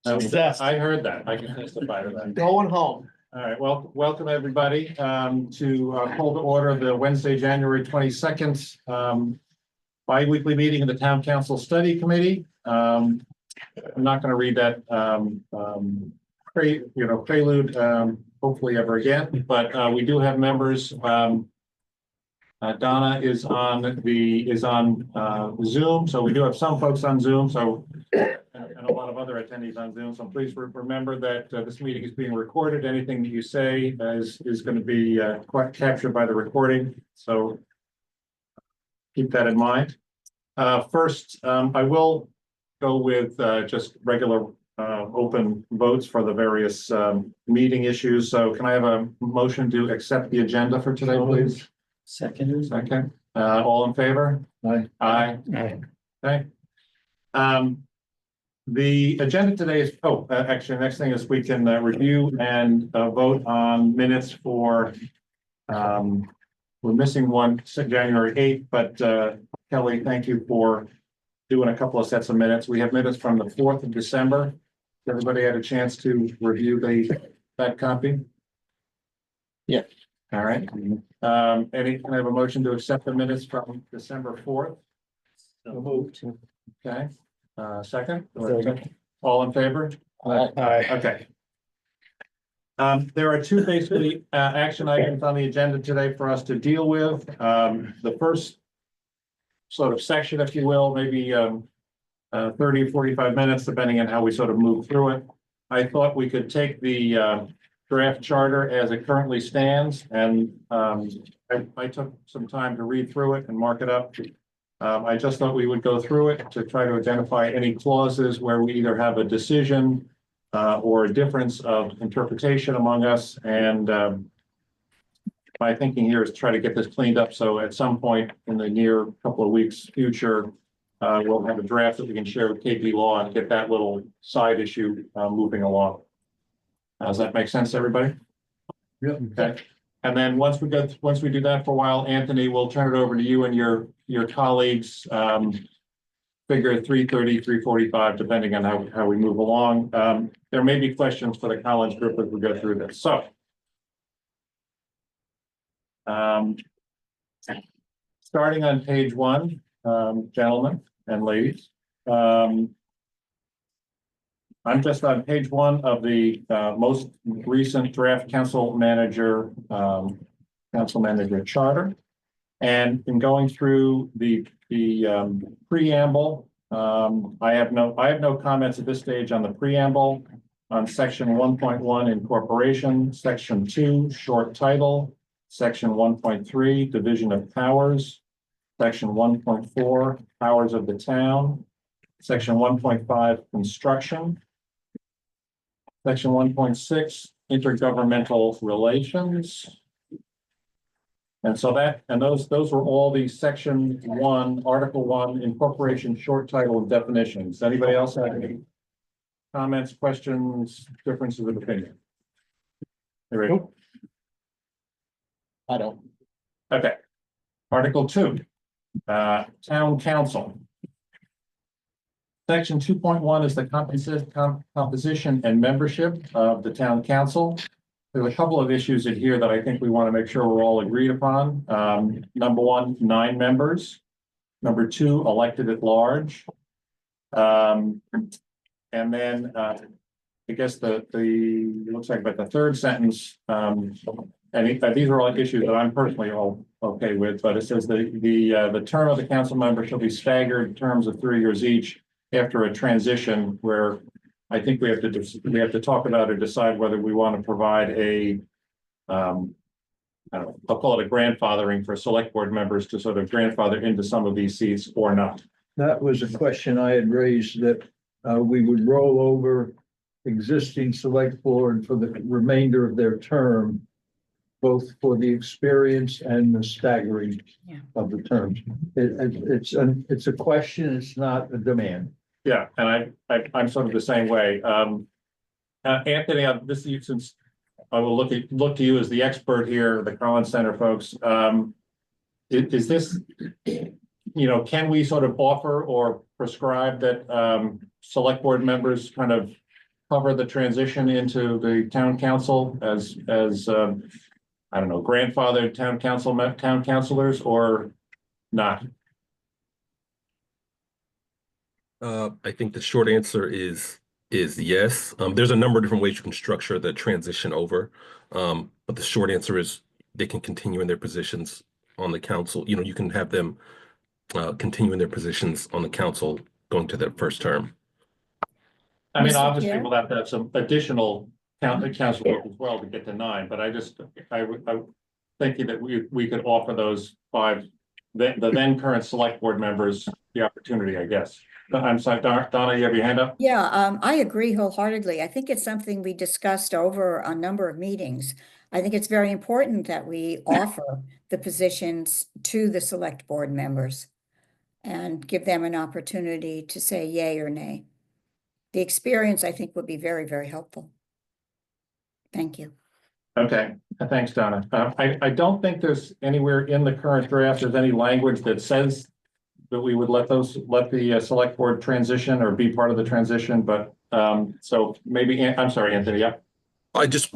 I heard that. I can testify to that. Going home. All right, well, welcome everybody to call to order the Wednesday, January 22nd bi-weekly meeting of the Town Council Study Committee. I'm not going to read that prelude hopefully ever again, but we do have members. Donna is on Zoom, so we do have some folks on Zoom. So and a lot of other attendees on Zoom. So please remember that this meeting is being recorded. Anything that you say is going to be captured by the recording. So keep that in mind. First, I will go with just regular open votes for the various meeting issues. So can I have a motion to accept the agenda for today, please? Second. Second. All in favor? Aye. Aye. Okay. The agenda today is, actually, next thing is we can review and vote on minutes for, we're missing one, January 8th, but Kelly, thank you for doing a couple of sets of minutes. We have minutes from the 4th of December. Everybody had a chance to review that copy? Yeah. All right. Can I have a motion to accept the minutes from December 4th? So moved. Okay. Second? All in favor? Aye. Okay. There are two basically action items on the agenda today for us to deal with. The first sort of section, if you will, maybe 30 or 45 minutes, depending on how we sort of move through it. I thought we could take the draft charter as it currently stands, and I took some time to read through it and mark it up. I just thought we would go through it to try to identify any clauses where we either have a decision or a difference of interpretation among us. And my thinking here is to try to get this cleaned up. So at some point in the near couple of weeks future, we'll have a draft that we can share with KP Law and get that little side issue moving along. Does that make sense to everybody? Yeah. Okay. And then once we do that for a while, Anthony, we'll turn it over to you and your colleagues. Figure at 3:30, 3:45, depending on how we move along. There may be questions for the Collins group as we go through this. So starting on page 1, gentlemen and ladies. I'm just on page 1 of the most recent draft council manager charter, and in going through the preamble, I have no comments at this stage on the preamble. On section 1.1 incorporation, section 2 short title, section 1.3 division of powers, section 1.4 powers of the town, section 1.5 construction. Section 1.6, intergovernmental relations. And so those were all the section 1, article 1, incorporation, short title, and definitions. Anybody else have any comments, questions, differences of opinion? Nope. I don't. Okay. Article 2, town council. Section 2.1 is the composition and membership of the town council. There's a couple of issues in here that I think we want to make sure we're all agreed upon. Number 1, 9 members. Number 2, elected at large. And then I guess it looks like, but the third sentence, and these are all issues that I'm personally all okay with, but it says the term of the council member shall be staggered in terms of 3 years each, after a transition where I think we have to talk about or decide whether we want to provide a, I don't know, I'll call it a grandfathering for select board members to sort of grandfather into some of these seats or not. That was a question I had raised, that we would roll over existing select board for the remainder of their term, both for the experience and the staggering of the terms. It's a question, it's not a demand. Yeah, and I'm sort of the same way. Anthony, since I will look to you as the expert here, the Collins Center folks. Is this, can we sort of offer or prescribe that select board members kind of cover the transition into the town council as, I don't know, grandfathered town councilors or not? I think the short answer is yes. There's a number of different ways you can structure the transition over. But the short answer is they can continue in their positions on the council. You know, you can have them continue in their positions on the council going to their first term. I mean, Mr. obviously, Chair? we'll have to have some additional council work as well to get to 9, but I thinking that we could offer those 5, the then current select board members the opportunity, I guess. I'm sorry, Donna, you have your hand up? Yeah, I agree wholeheartedly. I think it's something we discussed over a number of meetings. I think it's very important that we offer the positions to the select board members and give them an opportunity to say yay or nay. The experience, I think, would be very, very helpful. Thank you. Okay, thanks, Donna. I don't think there's anywhere in the current draft, there's any language that says that we would let the select board transition or be part of the transition, but, so maybe, I'm sorry, Anthony, yeah. I just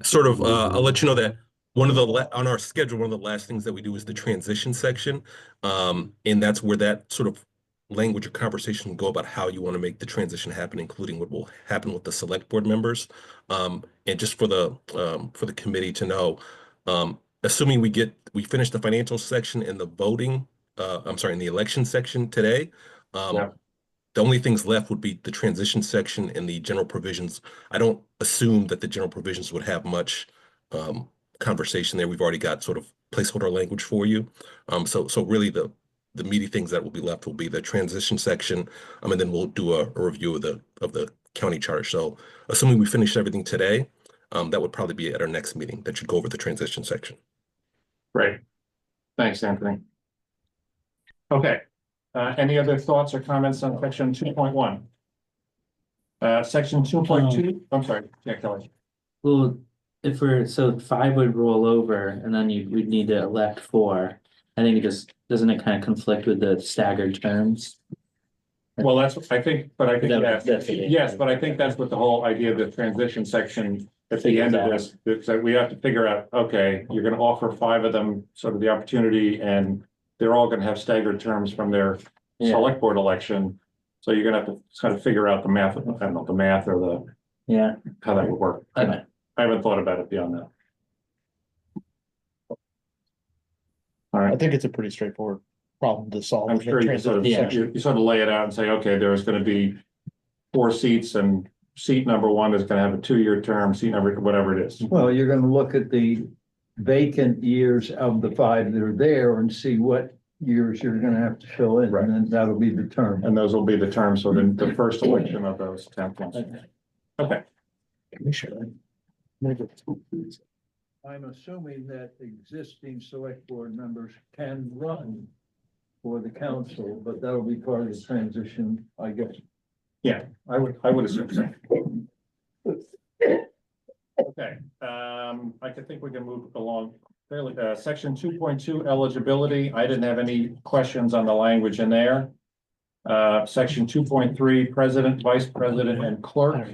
sort of I'll let you know that one of the on our schedule, one of the last things that we do is the transition section. And that's where that sort of language or conversation will go about how you want to make the transition happen, including what will happen with the select board members. And just for the committee to know, assuming we finish the financial section and the voting, in the election section today, Yeah. the only things left would be the transition section and the general provisions. I don't assume that the general provisions would have much conversation there. We've already got sort of placeholder language for you. So really the meaty things that will be left will be the transition section, and then we'll do a review of the county charter. So assuming we finish everything today, that would probably be at our next meeting that should go over the transition section. Great. Thanks, Anthony. Okay, any other thoughts or comments on section 2.1? Section 2.2, I'm sorry, yeah, Kelly. Well, if so 5 would roll over and then we'd need to elect 4. I think doesn't it kind of conflict with the staggered terms? Well, that's, I think, but I think, That's it. yes, but I think that's what the whole idea of the transition section at the end of this, is that we have to figure out, okay, you're gonna offer 5 of them sort of the opportunity, and they're all gonna have staggered terms from their select board election. So you're gonna have to kind of figure out the math, I don't know, the math or how that would work. Okay. I haven't thought about it beyond that. All I right, think it's a pretty straightforward problem to solve. I'm with the sure you sort of, transition section. you sort of lay it out and say, okay, there's gonna be 4 seats, and seat number 1 is gonna have a 2-year term, seat number, whatever it is. Well, you're gonna look at the vacant years of the 5 that are there and see what years you're gonna have to fill in, Right. and then that'll be the term. And those will be the terms, so then the first election of those town councils. Okay, I'm assuming that existing select board members can run for the council, but that'll be part of the transition, I guess. yeah, I would assume so. Okay, I think we can move along fairly, section 2.2 eligibility. I didn't have any questions on the language in there. Section 2.3, president, vice president, and clerk.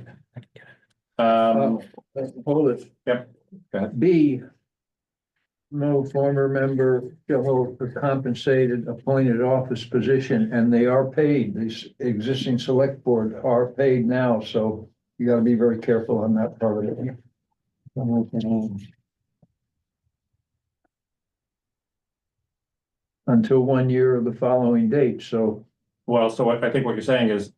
Hold it. Yep, go ahead. B, no former member shall hold a compensated appointed office position, and they are paid. These existing select board are paid now, so you gotta be very careful on that part of it. Until 1 year of the following date, so Well, so I think what you're saying is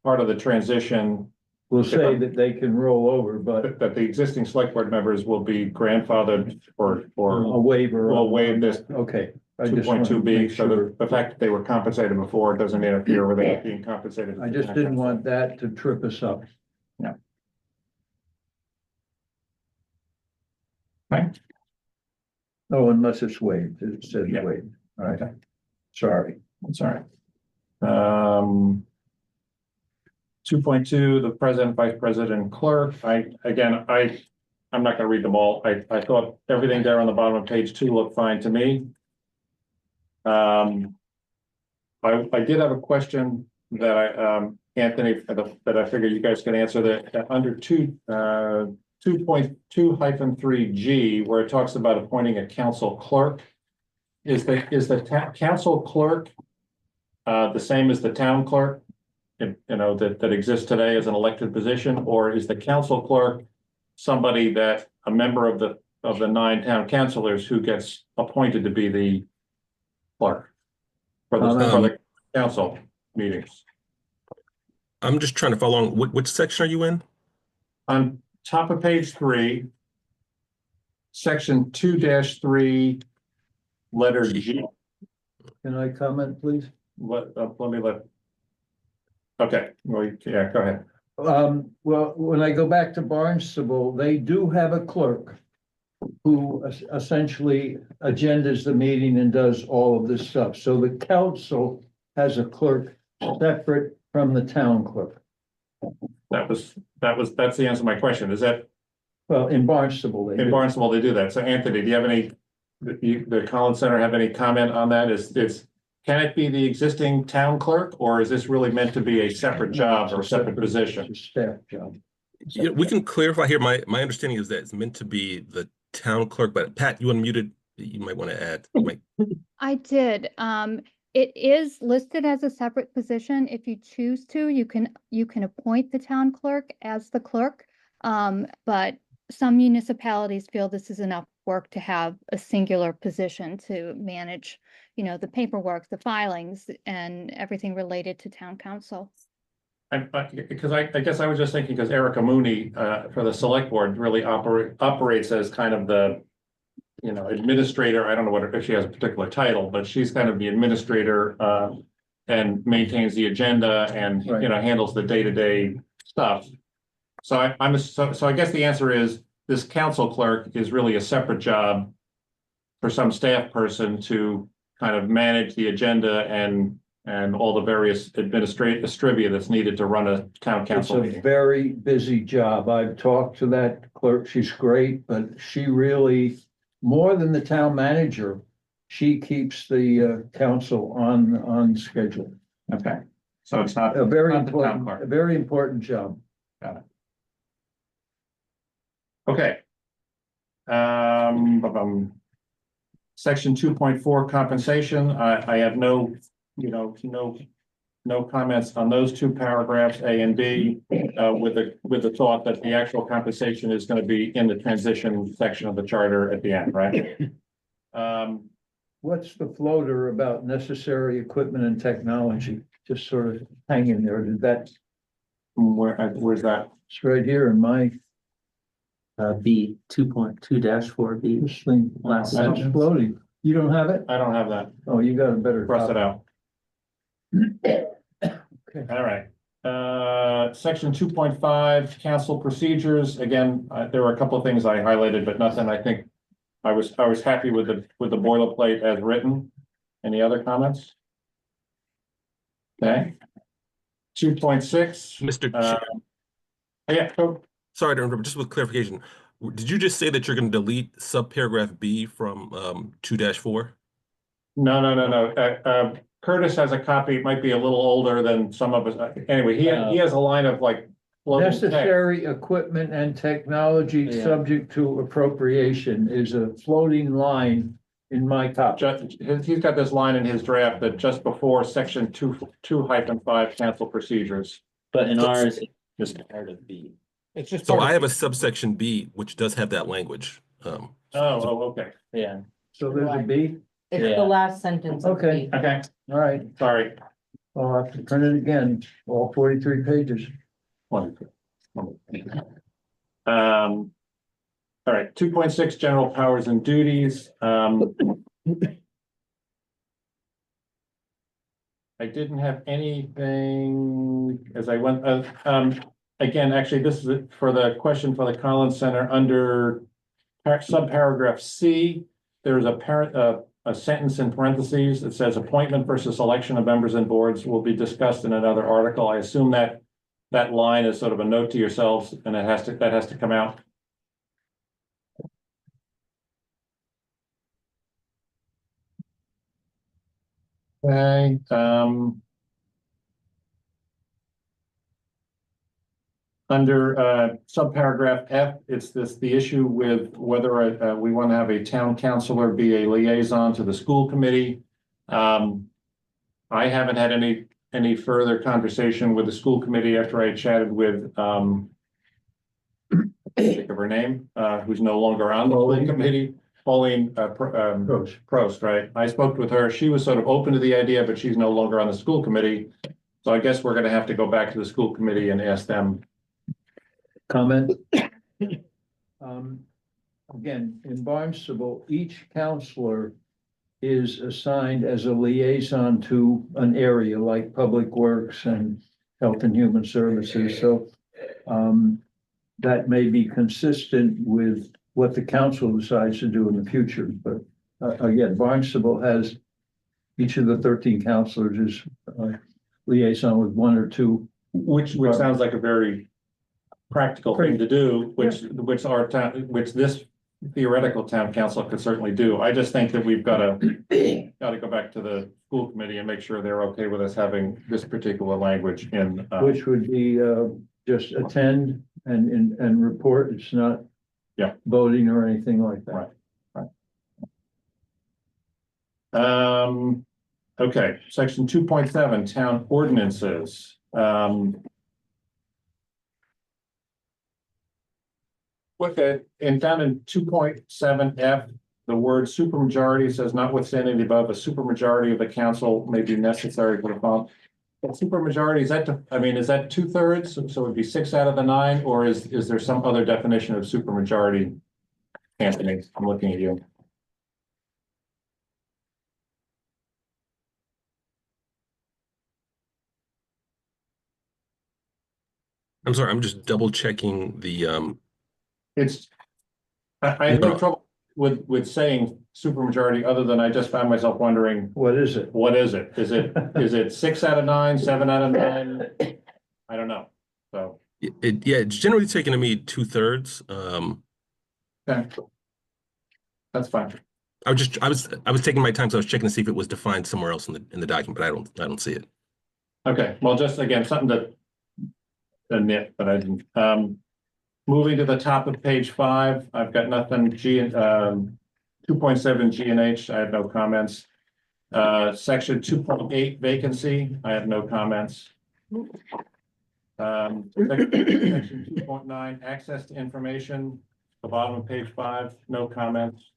part of the transition, we'll say that they can roll over, but that the existing select board members will be grandfathered or a waiver. will waive this Okay. I two just point wanted two to B, make so sure. the fact that they were compensated before doesn't interfere with it being compensated. I just didn't want that to trip us up. Right. Oh, unless it's waived, it says Yeah. waived, all right, sorry. I'm sorry. 2.2, the president, vice president, clerk. I'm not gonna read them all. I thought everything there on the bottom of page 2 looked fine to me. I did have a question that Anthony, that I figured you guys can answer that, under 2.2-3G, where it talks about appointing a council clerk. Is the council clerk the same as the town clerk? That exists today as an elected position, or is the council clerk somebody that a member of the 9 town councilors who gets appointed to be the clerk for the council meetings? I'm just trying to follow along. Which section are you in? On top of page 3, section 2-3, letter G. Can I comment, please? Okay, well, yeah, go ahead. Well, when I go back to Barnstable, they do have a clerk who essentially agendas the meeting and does all of this stuff. So the council has a clerk separate from the town clerk. That's the answer to my question. Is that Well, in Barnstable, they in do. Barnstable, they do that. So Anthony, do you have any, the Collins Center have any comment on that? Can it be the existing town clerk, or is this really meant to be a separate job or a separate position? It's a staff job. Yeah, we can clarify here. My understanding is that it's meant to be the town clerk, but Pat, you unmuted. You might want to add. I did. It is listed as a separate position. If you choose to, you can appoint the town clerk as the clerk. But some municipalities feel this is enough work to have a singular position to manage, the paperwork, the filings, and everything related to town council. Because I guess I was just thinking, because Erica Mooney for the select board really operates as kind of the, administrator. I don't know if she has a particular title, but she's kind of the administrator and maintains the agenda and, Right. Handles the day-to-day stuff. So I guess the answer is this council clerk is really a separate job for some staff person to kind of manage the agenda and all the various administrative that's needed to run a town It's council a meeting. very busy job. I've talked to that clerk. She's great, but she really, more than the town manager, she keeps the council on schedule. Okay, so it's not A very not the town important, clerk. a very important job. Okay. Section 2.4 compensation. I have no comments on those 2 paragraphs, A and B, with the thought that the actual compensation is going to be in the transition section of the charter at the end, right? What's the floater about necessary equipment and technology? Just sort of hanging there. Did that, Where's that? it's right here in my, B 2.2-4B. this thing, Last it's sentence. floating. You don't have it? I don't have that. Oh, you got a better. Cross it copy. out. All right. Section 2.5, council procedures. Again, there were a couple of things I highlighted, but nothing. I think I was happy with the boilerplate as written. Any other comments? Okay. 2.6. Mr. Chair, Yeah, so sorry to interrupt. Just with clarification, did you just say that you're going to delete subparagraph B from 2-4? no. Curtis has a copy. It might be a little older than some of us. Anyway, he has a line of like floating text. Necessary equipment and technology Yeah. subject to appropriation is a floating line in my copy. He's got this line in his draft that just before section 2.5 council procedures. But in ours, it's just part of B. It's just. So part of I have it. a subsection B, which does have that language. Okay. Yeah. So there's a B? It's Yeah. the last sentence. of Okay. B. Okay, All right, sorry. I'll have to print it again, all 43 pages. All right, 2.6, general powers and duties. I didn't have anything as I went, again, actually, this is for the question for the Collins Center under subparagraph C. There's a sentence in parentheses that says appointment versus selection of members and boards will be discussed in another article. I assume that line is sort of a note to yourselves and that has to come out. Okay, Under subparagraph F, it's the issue with whether we want to have a town councilor be a liaison to the school committee. I haven't had any further conversation with the school committee after I chatted with think of her name, who's no longer on the school committee, Pauline Prost, right? I spoke with her. She was sort of open to the idea, but she's no longer on the school committee. So I guess we're going to have to go back to the school committee and ask them. Comment? Again, in Barnstable, each counselor is assigned as a liaison to an area like Public Works and Health and Human Services, so that may be consistent with what the council decides to do in the future, but again, Barnstable has each of the 13 counselors is liaison with one or two. Which sounds like a very practical thing to do, which our town, which this theoretical town council could certainly do. I just think that we've got to go back to the school committee and make sure they're okay with us having this particular language in. Which would be just attend and report. It's not voting or anything like that. Right. Okay, section 2.7, town ordinances. And down in 2.7 F, the word supermajority says notwithstanding the above, a supermajority of the council may be necessary for the following. Supermajority, is that, is that 2/3? So it'd be 6 out of the 9, or is there some other definition of supermajority? Anthony, I'm looking at you. I'm sorry, I'm just double checking the I have no trouble with saying supermajority, other than I just found myself wondering, What is it? what is it? Is it 6 out of 9, 7 out of 9? I don't know. So it's generally taken to me 2/3. okay. That's fine. I was taking my time, so I was checking to see if it was defined somewhere else in the document, but I don't see it. Okay, well, just again, something to admit, but I didn't. Moving to the top of page 5, I've got nothing. 2.7 G and H, I have no comments. Section 2.8 vacancy, I have no comments. Section 2.9 access to information, the bottom of page 5, no comments.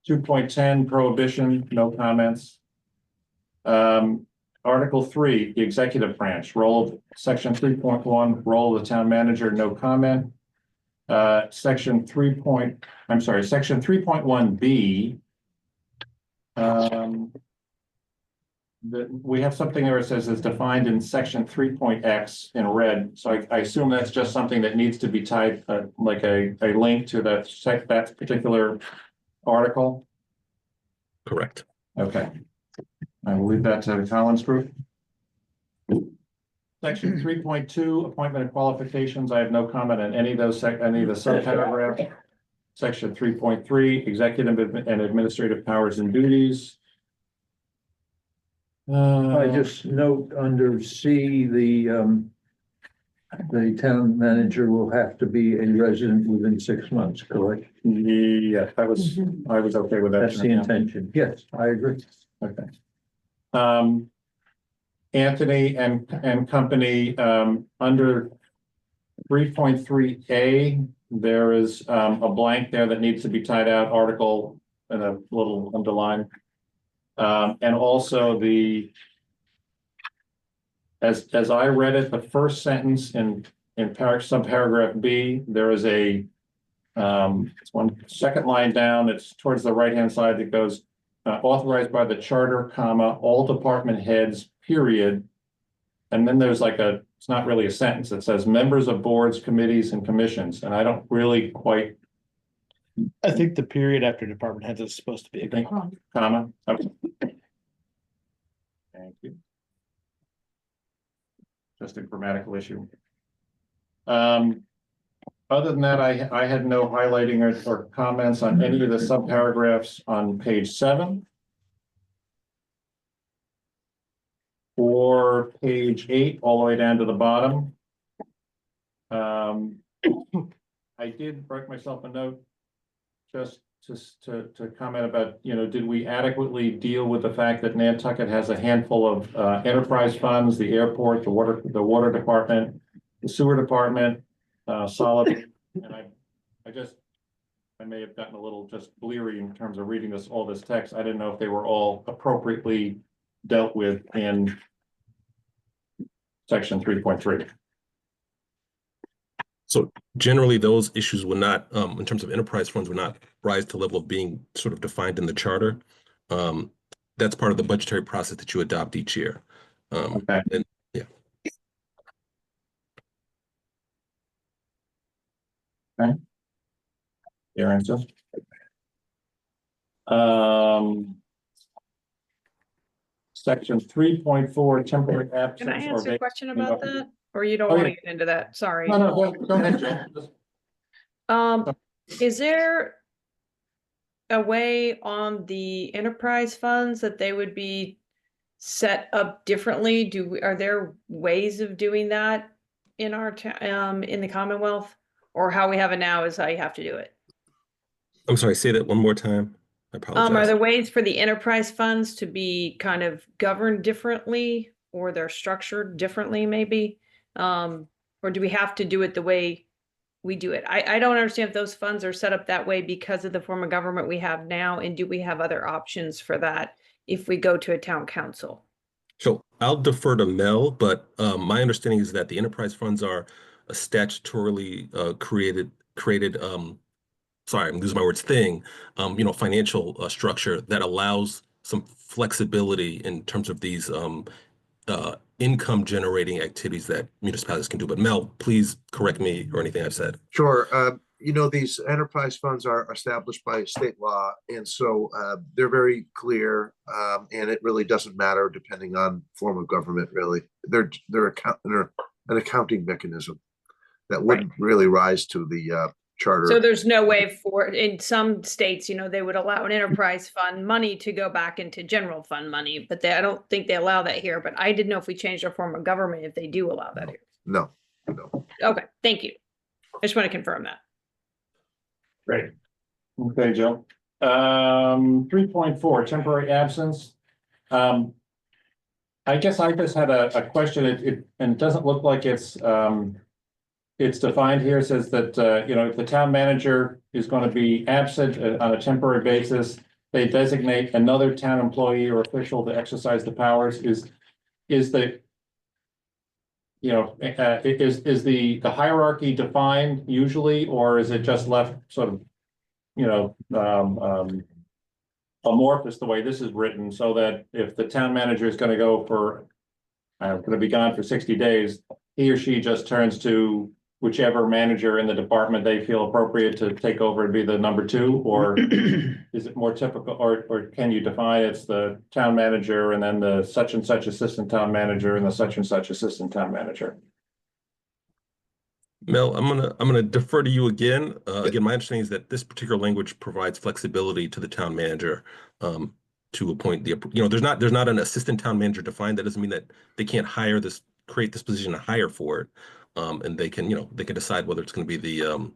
2.10 prohibition, no comments. Article 3, the executive branch, role of section 3.1, role of the town manager, no comment. Section 3.1B. We have something there that says it's defined in section 3.x in red. So I assume that's just something that needs to be tied, like a link to that particular article. Correct. Okay. I will leave that to the Collins group. Section 3.2, appointment and qualifications. I have no comment on any of those, any of the subparagraphs. Section 3.3, executive and administrative powers and duties. I just note under C, the town manager will have to be a resident within 6 months, correct? Yeah, I was okay with that. That's the intention. Yes, I agree. Okay. Anthony and company, under 3.3A, there is a blank there that needs to be tied out, article and a little underline. And also as I read it, the first sentence in subparagraph B, there is it's one second line down, it's towards the right-hand side that goes, authorized by the charter, comma, all department heads, period. And then there's it's not really a sentence. It says members of boards, committees, and commissions. And I don't really quite. I think the period after department heads is supposed to be a comma. Okay. Thank you. Just a grammatical issue. Other than that, I had no highlighting or comments on any of the subparagraphs on page 7. Or page 8, all the way down to the bottom. I did write myself a note just to comment about, you know, did we adequately deal with the fact that Nantucket has a handful of enterprise funds, the airport, the water department, the sewer department, solid, and I may have gotten a little just bleary in terms of reading all this text. I didn't know if they were all appropriately dealt with in section 3.3. So generally, those issues would not, in terms of enterprise funds, would not rise to the level of being sort of defined in the charter. That's part of the budgetary process that you adopt each year. Okay. And yeah. Okay. Your answer. Section 3.4, temporary absence. Can I ask or a question vacancy about of- that? Or you don't Oh, want to yeah. get into that? Sorry. No, go ahead, Jill. Is there a way on the enterprise funds that they would be set up differently? Are there ways of doing that in our in the Commonwealth? Or how we have it now is how you have to do it? I'm sorry, say that one more time. I Are apologize. there ways for the enterprise funds to be kind of governed differently, or they're structured differently maybe? Or do we have to do it the way we do it? I don't understand if those funds are set up that way because of the form of government we have now, and do we have other options for that if we go to a town council? So I'll defer to Mel, but my understanding is that the enterprise funds are a statutorily created sorry, I'm losing my words, financial structure that allows some flexibility in terms of these income generating activities that municipalities can do. But Mel, please correct me or anything I've said. Sure. These enterprise funds are established by state law, and so they're very clear, and it really doesn't matter depending on form of government, really. They're an accounting mechanism that wouldn't really rise to the charter. So there's no way in some states, they would allow an enterprise fund money to go back into general fund money, but I don't think they allow that here. But I didn't know if we changed our form of government, if they do allow that here. No. Okay, thank you. I just want to confirm that. Great. Okay, Joe. 3.4, temporary absence. I guess I just had a question, and it doesn't look like it's defined here. It says that, if the town manager is going to be absent on a temporary basis, they designate another town employee or official to exercise the powers. Is the hierarchy defined usually, or is it just left sort of, amorphous the way this is written, so that if the town manager is going to go for, going to be gone for 60 days, he or she just turns to whichever manager in the department they feel appropriate to take over and be the number two, or is it more typical, or can you define it's the town manager and then the such and such assistant town manager and the such and such assistant town manager? Mel, I'm gonna defer to you again. Again, my understanding is that this particular language provides flexibility to the town manager to appoint there's not an assistant town manager defined. That doesn't mean that they can't create this position and hire for it. And they can decide whether it's going to be the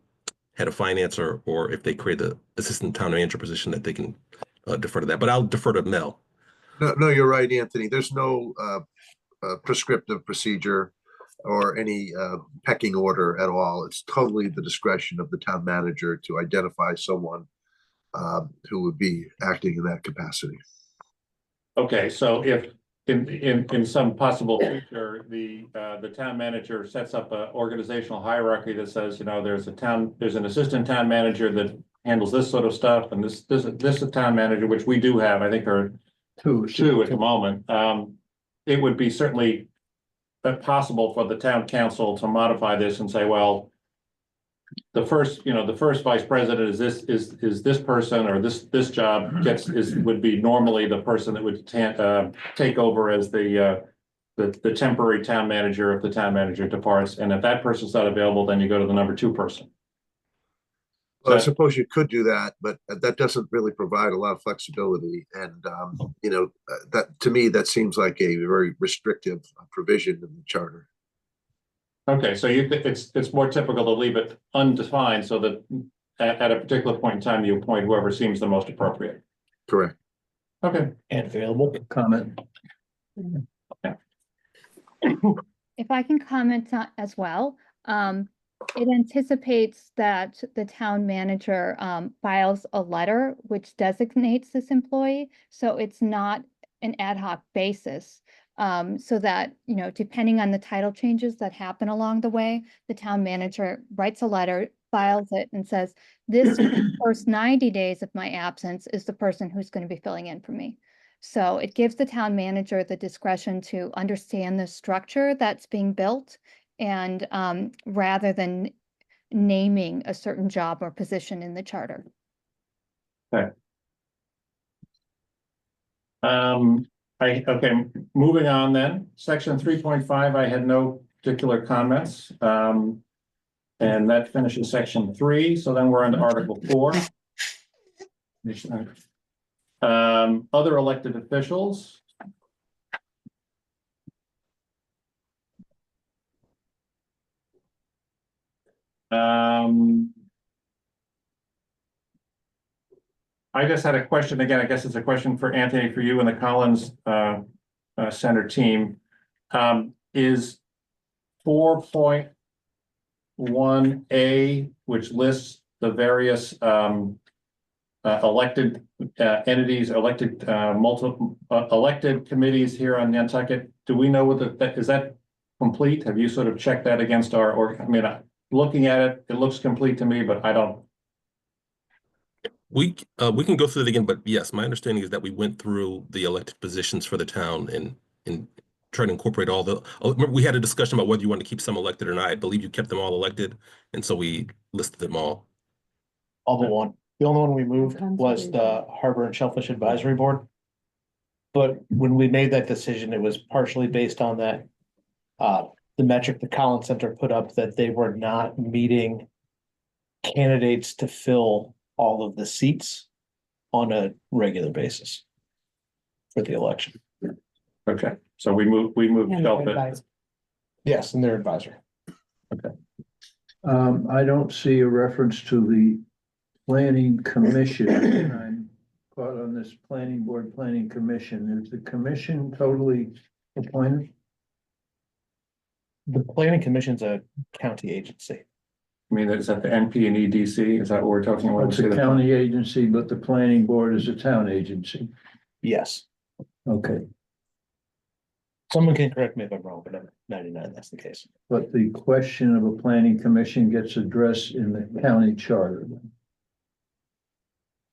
head of finance or if they create the assistant town manager position, that they can defer to that. But I'll defer to Mel. No, you're right, Anthony. There's no prescriptive procedure or any pecking order at all. It's totally the discretion of the town manager to identify someone who would be acting in that capacity. Okay, so if in some possible future, the town manager sets up an organizational hierarchy that says, there's an assistant town manager that handles this sort of stuff, and this is town manager, which we do have, I think are two at the moment. It would be certainly possible for the town council to modify this and say, well, the first vice president is this person, or this job would be normally the person that would take over as the temporary town manager if the town manager departs, and if that person's not available, then you go to the number two person. Well, I suppose you could do that, but that doesn't really provide a lot of flexibility. And, that to me, that seems like a very restrictive provision in the charter. Okay, so it's more typical to leave it undefined so that at a particular point in time, you appoint whoever seems the most appropriate. Correct. Okay. And available. Comment. If I can comment as well, it anticipates that the town manager files a letter which designates this employee, so it's not an ad hoc basis. So that, you know, depending on the title changes that happen along the way, the town manager writes a letter, files it, and says, this first 90 days of my absence is the person who's going to be filling in for me. So it gives the town manager the discretion to understand the structure that's being built, and rather than naming a certain job or position in the charter. Okay. Okay, moving on then, section 3.5, I had no particular comments. And that finishes section 3, so then we're on to article 4. Other elected officials. I just had a question again. I guess it's a question for Anthony, for you and the Collins Center team. Is 4.1A, which lists the various elected entities, elected elected committees here on Nantucket. Do we know whether that is that complete? Have you sort of checked that against our, or I mean, looking at it, it looks complete to me, but I don't. We can go through it again, but yes, my understanding is that we went through the elected positions for the town and trying to incorporate all the. Remember, we had a discussion about whether you want to keep some elected or not. I believe you kept them all elected, and so we listed them all. All but one. The only one we moved was the Harbor and Shellfish Advisory Board. But when we made that decision, it was partially based on that. The metric the Collins Center put up that they were not meeting candidates to fill all of the seats on a regular basis for the election. Okay, so we moved Shellfish. Yes, and their advisor. I don't see a reference to the planning commission. I'm caught on this planning board, planning commission. Is the commission totally appointed? The planning commission's a county agency. I mean, is that the NP and EDC? Is that what we're talking about? It's a county agency, but the planning board is a town agency. Yes. Okay, Someone can correct me if I'm wrong, but I'm 99, that's the case. but the question of a planning commission gets addressed in the county charter.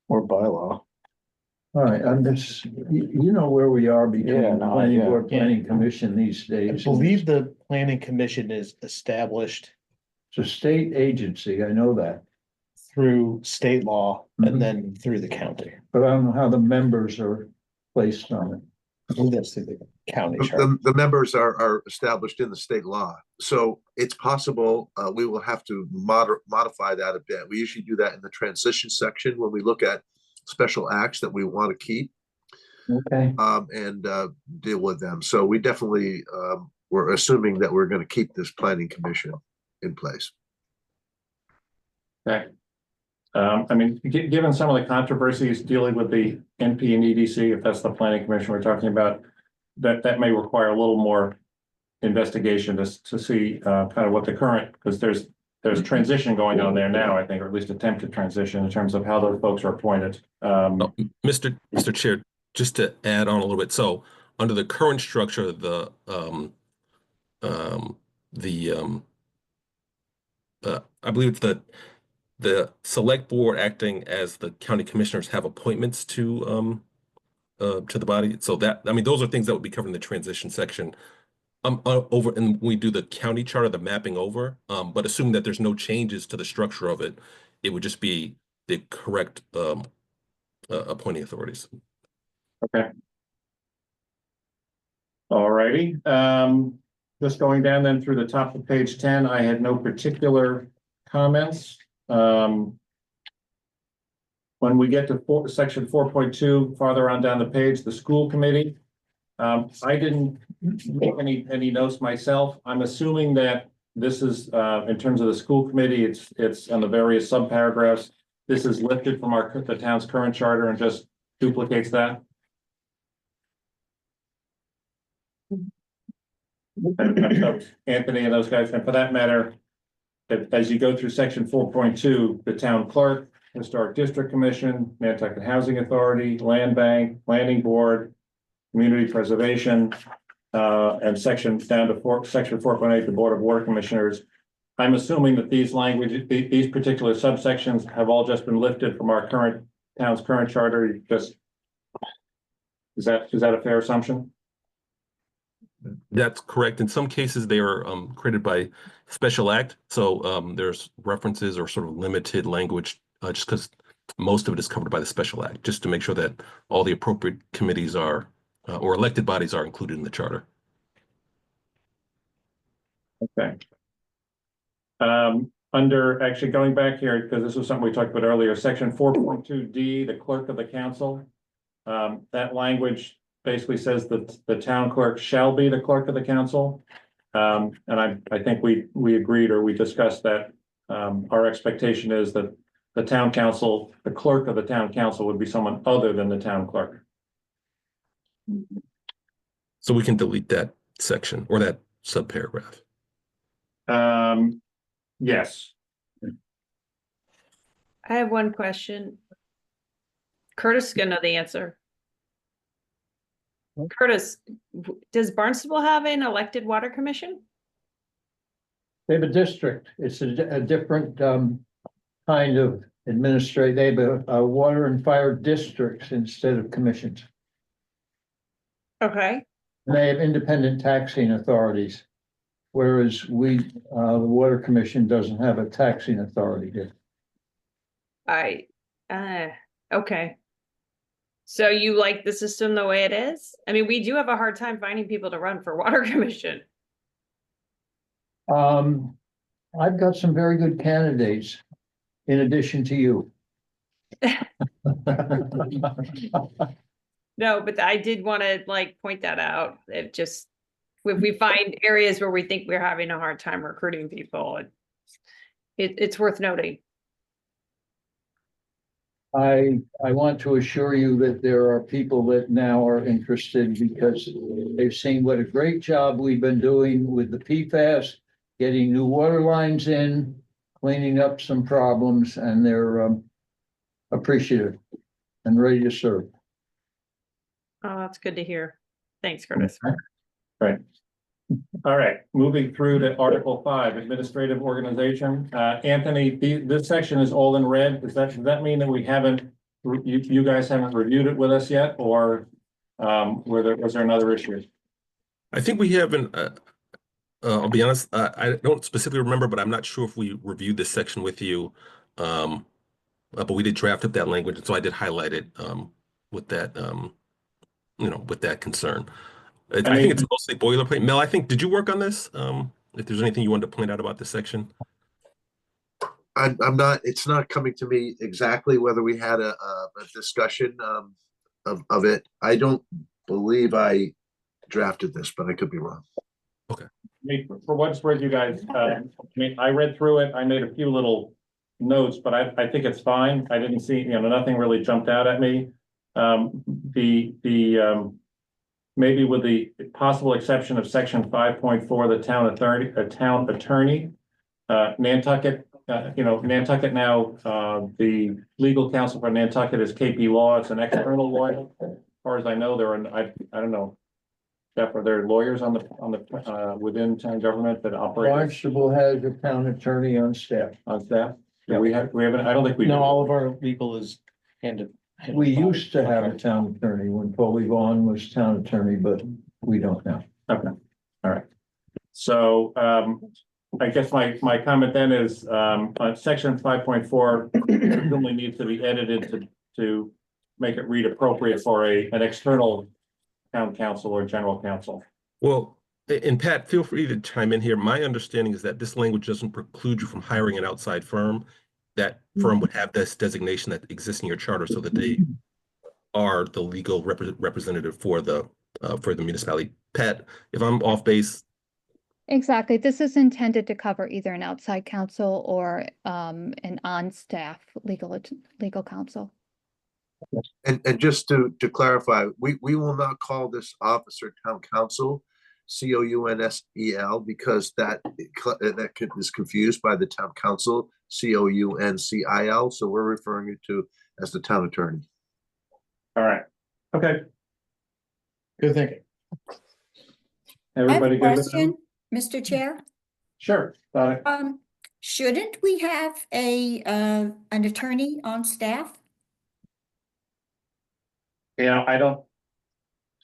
Or bylaw. All right, I'm just, you know where we are between Yeah, the no, planning yeah. board, planning commission these I days. believe the planning commission is established It's a state agency, I know that, through state law Mhm. and then through the county. but I don't know how the members are placed on it. I believe that's through the county charter. The members are established in the state law, so it's possible we will have to modify that a bit. We usually do that in the transition section when we look at special acts that we want to keep Okay. and deal with them. So we definitely we're assuming that we're going to keep this planning commission in place. Okay. I mean, given some of the controversies dealing with the NP and EDC, if that's the planning commission we're talking about, that may require a little more investigation to see kind of what the current, because there's transition going on there now, I think, or at least attempted transition in terms of how those folks are appointed. Mr. Chair, just to add on a little bit, so under the current structure, I believe it's the select board acting as the county commissioners have appointments to the body. So that, I mean, those are things that would be covered in the transition section. Over, and we do the county charter, the mapping over, but assuming that there's no changes to the structure of it, it would just be the correct appointing authorities. Okay. All righty. Just going down then through the top of page 10, I had no particular comments. When we get to section 4.2, farther on down the page, the school committee. I didn't make any notes myself. I'm assuming that this is, in terms of the school committee, it's on the various subparagraphs. This is lifted from the town's current charter and just duplicates that. Anthony and those guys, and for that matter, as you go through section 4.2, the town clerk, Historic District Commission, Nantucket Housing Authority, Land Bank, Planning Board, Community Preservation, and section down to section 4.8, the Board of Water Commissioners. I'm assuming that these particular subsections have all just been lifted from our town's current charter. Is that a fair assumption? That's correct. In some cases, they are created by special act. So there's references or sort of limited language just because most of it is covered by the special act, just to make sure that all the appropriate committees are or elected bodies are included in the charter. Okay. Actually going back here, because this was something we talked about earlier, section 4.2D, the clerk of the council. That language basically says that the town clerk shall be the clerk of the council. And I think we agreed or we discussed that our expectation is that the town council, the clerk of the town council would be someone other than the town clerk. So we can delete that section or that subparagraph. Yes. I have one question. Curtis is gonna know the answer. Curtis, does Barnstable have an elected water commission? They have a district. It's a different kind of administrate. They have a water and fire districts instead of commissions. Okay, And they have independent taxing authorities. Whereas the Water Commission doesn't have a taxing authority here. okay. So you like the system the way it is? I mean, we do have a hard time finding people to run for water commission. I've got some very good candidates in addition to you. No, but I did want to point that out. It just, if we find areas where we think we're having a hard time recruiting people, it's worth noting. I want to assure you that there are people that now are interested because they've seen what a great job we've been doing with the PFAS, getting new water lines in, cleaning up some problems, and they're appreciative and ready to serve. Oh, that's good to hear. Thanks, Curtis. Right. All right, moving through to Article 5, Administrative Organization. Anthony, this section is all in red. Does that mean that we haven't, you guys haven't reviewed it with us yet, or was there another issue? I think we haven't, I'll be honest, I don't specifically remember, but I'm not sure if we reviewed this section with you. But we did draft up that language, and so I did highlight it with that, with that concern. I think it's mostly boilerplate. Mel, did you work on this? If there's anything you wanted to point out about this section? I'm not, it's not coming to me exactly whether we had a discussion of it. I don't believe I drafted this, but I could be wrong. Okay. For what it's worth, you guys, I read through it. I made a few little notes, but I think it's fine. I didn't see, nothing really jumped out at me. Maybe with the possible exception of section 5.4, the town attorney, Nantucket, Nantucket now, the legal counsel for Nantucket is KP Law. It's an external lawyer. As far as I know, I don't know. Jeff, are there lawyers on the within town government that operate? Barnstable has a town attorney on staff. On staff? Yeah, we haven't, I don't think we. No, do. all of our legal is handed. We used to have a town attorney when Foley Vaughn was town attorney, but we don't now. Okay, all right. So I guess my comment then is on section 5.4 only needs to be edited to make it read appropriate for an external town council or general counsel. Well, and Pat, feel free to chime in here. My understanding is that this language doesn't preclude you from hiring an outside firm. That firm would have this designation that exists in your charter so that they are the legal representative for the municipality. Pat, if I'm off base, Exactly. This is intended to cover either an outside counsel or an on-staff legal counsel. And just to clarify, we will not call this officer town council, COUNSEL, because that is confused by the town council, COUNCIL. So we're referring it to as the town attorney. All right, okay, Good thinking. I have everybody a good with that? question, Mr. Chair. Sure, got it. Shouldn't we have an attorney on staff? You know, I don't,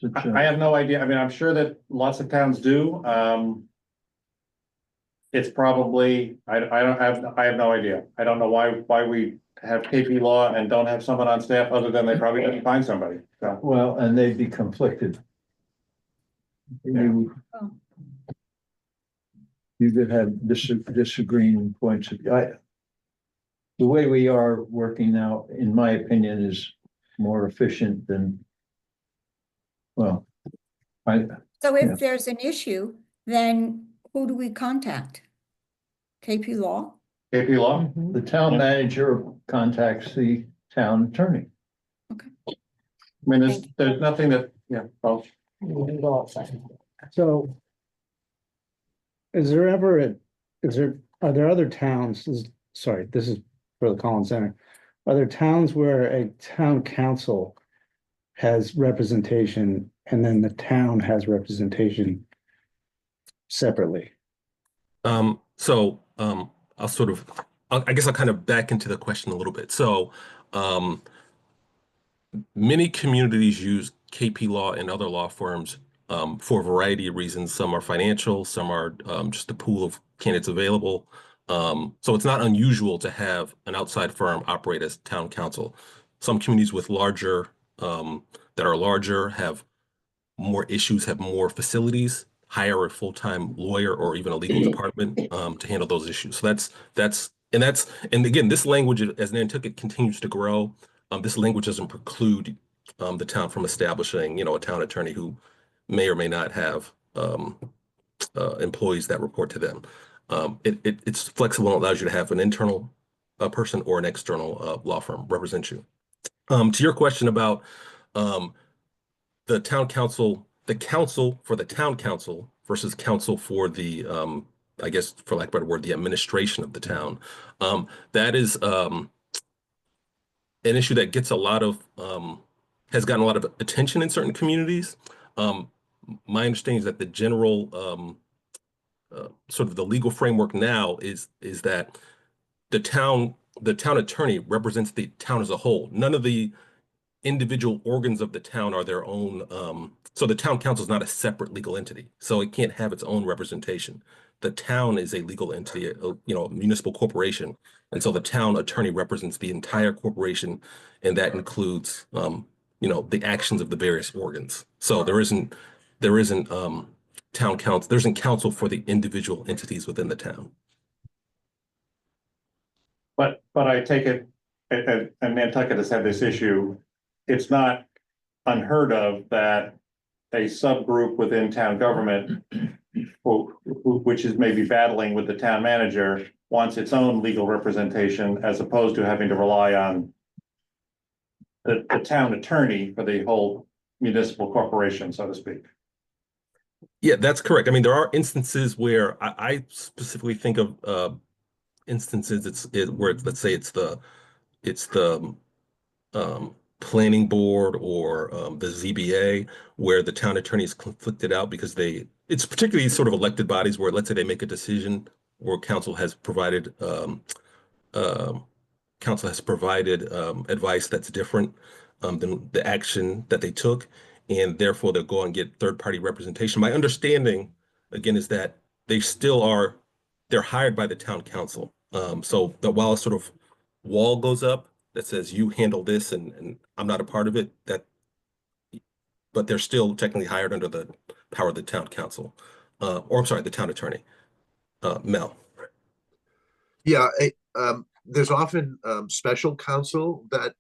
Such I a- have no idea. I mean, I'm sure that lots of towns do. It's probably, I have no idea. I don't know why we have KP Law and don't have someone on staff, other than they probably didn't find somebody, so. Well, and they'd be conflicted. You Oh. you could have disagreeing points of, the way we are working now, in my opinion, is more efficient than, well, So Yeah. if there's an issue, then who do we contact? KP Law? KP Law? the town manager contacts the town attorney. I mean, there's nothing that, yeah, well, So. Is there ever are there other towns, sorry, this is for the Collins Center. Are there towns where a town council has representation and then the town has representation separately? I guess I'll kind of back into the question a little bit. So, many communities use KP Law and other law firms for a variety of reasons. Some are financial, some are just a pool of candidates available. So it's not unusual to have an outside firm operate as town council. Some communities with that are larger, have more issues, have more facilities, hire a full-time lawyer or even a legal department to handle those issues. So and again, this language, as Nantucket continues to grow, this language doesn't preclude the town from establishing, a town attorney who may or may not have employees that report to them. It's flexible and allows you to have an internal person or an external law firm represent you. To your question about the town council, the council for the town council versus council for the, I guess, for lack of a better word, the administration of the town. That is an issue that gets has gotten a lot of attention in certain communities. My understanding is that the general sort of the legal framework now is that the town attorney represents the town as a whole. None of the individual organs of the town are their own. So the town council is not a separate legal entity, so it can't have its own representation. The town is a legal entity, a municipal corporation, and so the town attorney represents the entire corporation, and that includes, the actions of the various organs. So there isn't town council. There isn't counsel for the individual entities within the town. but I take it, and Nantucket has had this issue. It's not unheard of that a subgroup within town government, which is maybe battling with the town manager, wants its own legal representation as opposed to having to rely on the town attorney for the whole municipal corporation, so to speak. Yeah, that's correct. I mean, there are instances where I specifically think of instances where let's say it's the planning board or the ZBA where the town attorney is conflicted out because it's particularly sort of elected bodies where let's say they make a decision or council has provided advice that's different than the action that they took, and therefore they'll go and get third-party representation. My understanding, again, is that they're hired by the town council. So that while a sort of wall goes up that says you handle this and I'm not a part of it, but they're still technically hired under the power of the town council, or I'm sorry, the town attorney. Mel. Yeah, there's often special counsel that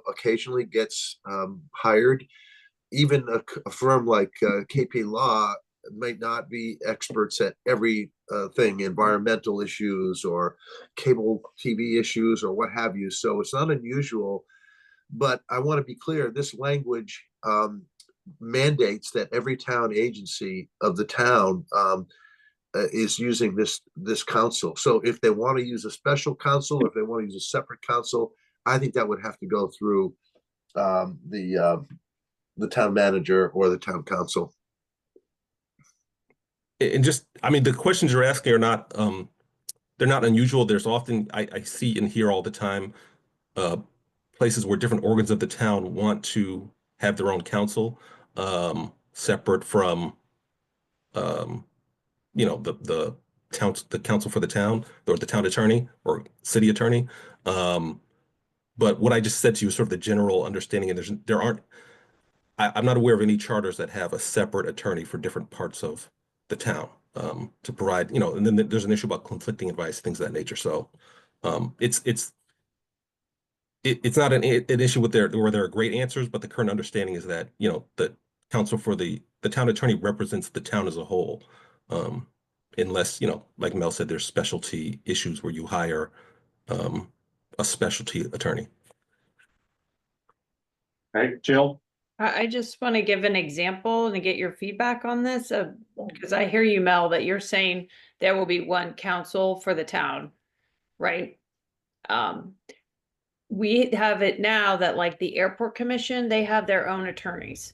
occasionally gets hired. Even a firm like KP Law might not be experts at every thing, environmental issues or cable TV issues or what have you. So it's not unusual, but I want to be clear, this language mandates that every town agency of the town is using this council. So if they want to use a special council, or if they want to use a separate council, I think that would have to go through the town manager or the town council. And just, I mean, the questions you're asking are not, they're not unusual. There's often, I see and hear all the time, places where different organs of the town want to have their own council, separate from, you know, the council for the town, or the town attorney or city attorney. But what I just said to you is sort of the general understanding, and there aren't, I'm not aware of any charters that have a separate attorney for different parts of the town, to provide, you know, and then there's an issue about conflicting advice, things of that nature. So, it's not an issue where there are great answers, but the current understanding is that, you know, the council for the town attorney represents the town as a whole. Unless, you know, like Mel said, there's specialty issues where you hire, a specialty attorney. Right, Jill? I just want to give an example and get your feedback on this, because I hear you, Mel, that you're saying there will be one council for the town, right? We have it now that like the airport commission, they have their own attorneys.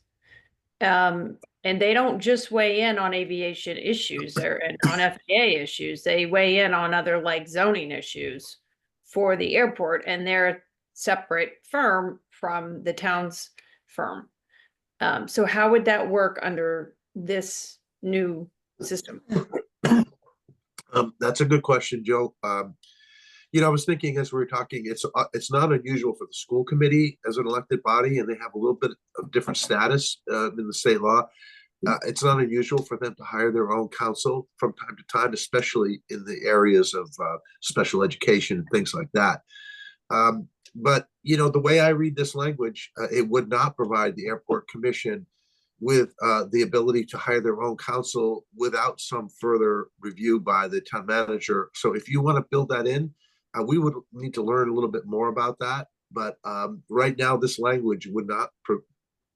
And they don't just weigh in on aviation issues or on FAA issues. They weigh in on other like zoning issues for the airport, and they're a separate firm from the town's firm. So how would that work under this new system? That's a good question, Joe. You know, I was thinking as we were talking, it's not unusual for the school committee as an elected body, and they have a little bit of different status in the state law. It's not unusual for them to hire their own counsel from time to time, especially in the areas of special education and things like that. But, you know, the way I read this language, it would not provide the airport commission with the ability to hire their own counsel without some further review by the town manager. So if you want to build that in, we would need to learn a little bit more about that. But right now, this language would not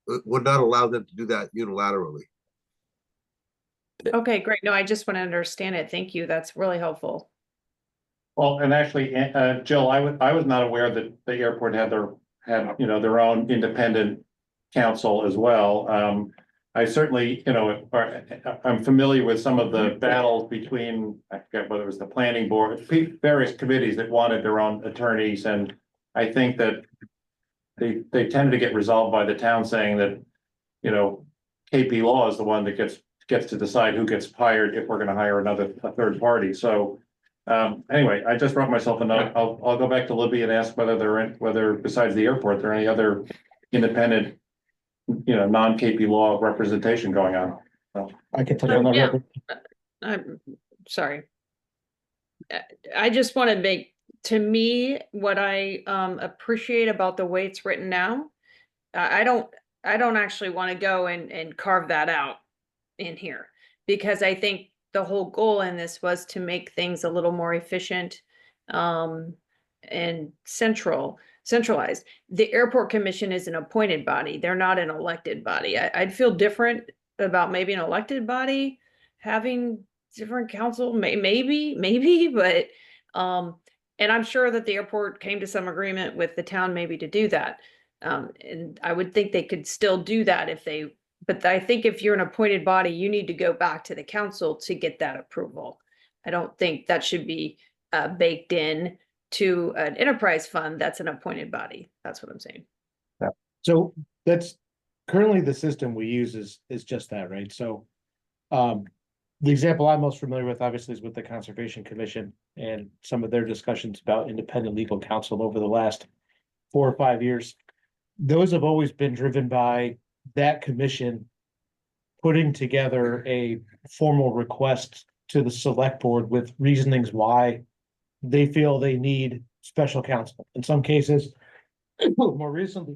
allow them to do that unilaterally. Okay, great. No, I just want to understand it. Thank you. That's really helpful. Well, and actually, Jill, I was not aware that the airport had you know, their own independent council as well. I certainly, you know, I'm familiar with some of the battles between, I forget whether it was the planning board, various committees that wanted their own attorneys, and I think that they tended to get resolved by the town saying that, you know, KP Law is the one that gets to decide who gets hired if we're going to hire a third party. So anyway, I just wrote myself a note. I'll go back to Libby and ask whether besides the airport, there are any other independent, you know, non-KP Law representation going on. So. I can touch on that. Yeah. I'm sorry. I just want to make, to me, what I appreciate about the way it's written now, I don't actually want to go and carve that out in here, because I think the whole goal in this was to make things a little more efficient and centralized. The airport commission is an appointed body. They're not an elected body. I'd feel different about maybe an elected body having different counsel, maybe, but and I'm sure that the airport came to some agreement with the town maybe to do that. And I would think they could still do that but I think if you're an appointed body, you need to go back to the council to get that approval. I don't think that should be baked in to an enterprise fund that's an appointed body. That's what I'm saying. So that's currently the system we use is just that, right? So the example I'm most familiar with, obviously, is with the Conservation Commission and some of their discussions about independent legal counsel over the last 4 or 5 years. Those have always been driven by that commission putting together a formal request to the select board with reasonings why they feel they need special counsel. In some cases, more recently,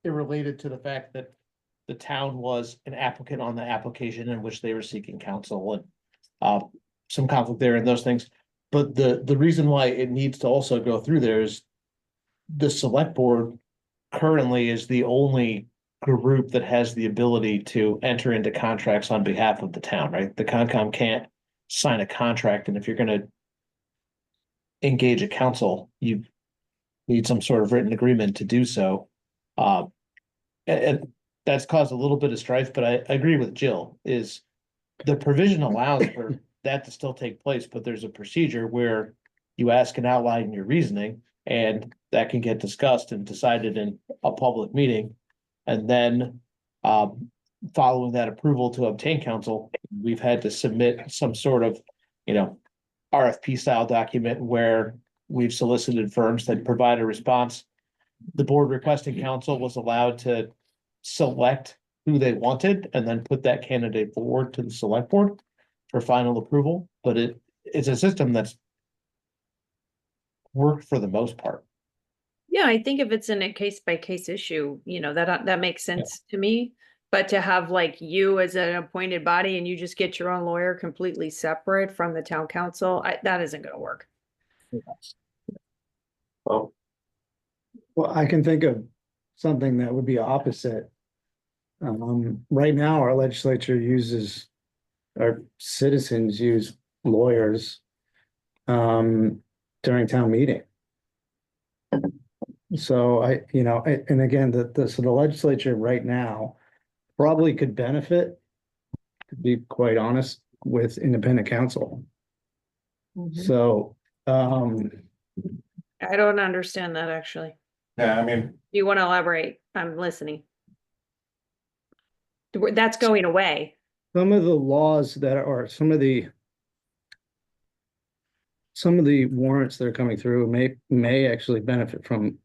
it related to the fact that the town was an applicant on the application in which they were seeking counsel and some conflict there and those things. But the reason why it needs to also go through there is the select board currently is the only group that has the ability to enter into contracts on behalf of the town, right? The Concom can't sign a contract, and if you're gonna engage a council, you need some sort of written agreement to do so. And that's caused a little bit of strife, but I agree with Jill, is the provision allows for that to still take place, but there's a procedure where you ask and outline your reasoning, and that can get discussed and decided in a public meeting. And then, following that approval to obtain counsel, we've had to submit some sort of, RFP style document where we've solicited firms that provide a response. The board requesting counsel was allowed to select who they wanted and then put that candidate forward to the select board for final approval, but it's a system that's worked for the most part. Yeah, I think if it's in a case by case issue, that makes sense to me. But to have like you as an appointed body and you just get your own lawyer completely separate from the town council, that isn't gonna work. Well, Well, I can think of something that would be opposite. Right now, our legislature uses, our citizens use lawyers during town meeting. So and again, so the legislature right now probably could benefit, to be quite honest, with independent counsel. So, I don't understand that actually. yeah, I mean, You want to elaborate? I'm listening. That's going away. some of the laws that are, some of the warrants that are coming through may actually benefit from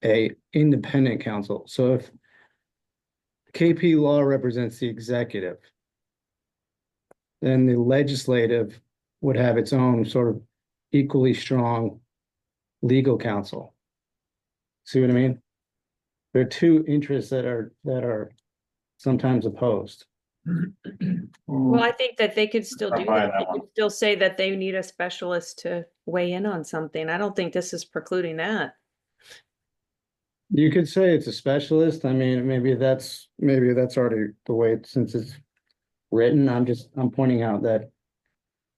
a independent counsel. So if KP Law represents the executive, then the legislative would have its own sort of equally strong legal counsel. See what I mean? There are two interests that are sometimes opposed. Well, I think that they could still I'll do buy that. that They one. could still say that they need a specialist to weigh in on something. I don't think this is precluding that. You could say it's a specialist. I mean, maybe that's already the way since it's written. I'm pointing out that,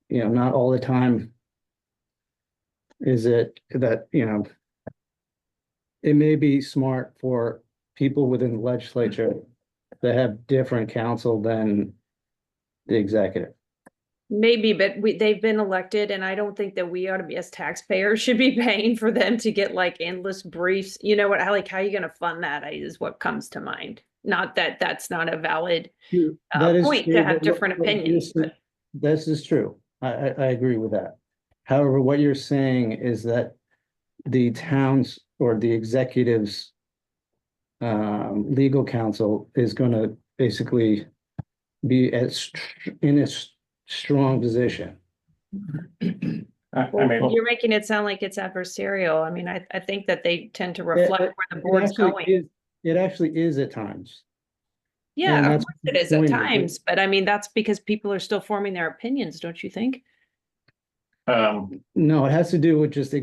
not all the time is it that, it may be smart for people within the legislature that have different counsel than the executive. Maybe, but they've been elected and I don't think that we ought to be, as taxpayers, should be paying for them to get like endless briefs. You know what, how are you gonna fund that is what comes to mind. Not that that's not a valid That is point true, to have but different opinions. But this is true. I agree with that. However, what you're saying is that the town's or the executive's legal counsel is going to basically be in a strong position. I mean, you're making it sound like it's adversarial. I mean, I think that they tend to reflect where the board's going. It actually is at times. Yeah, and of that's course it is the at point, times, but I mean, that's because people are still forming their opinions, don't you think? No, it has to do with just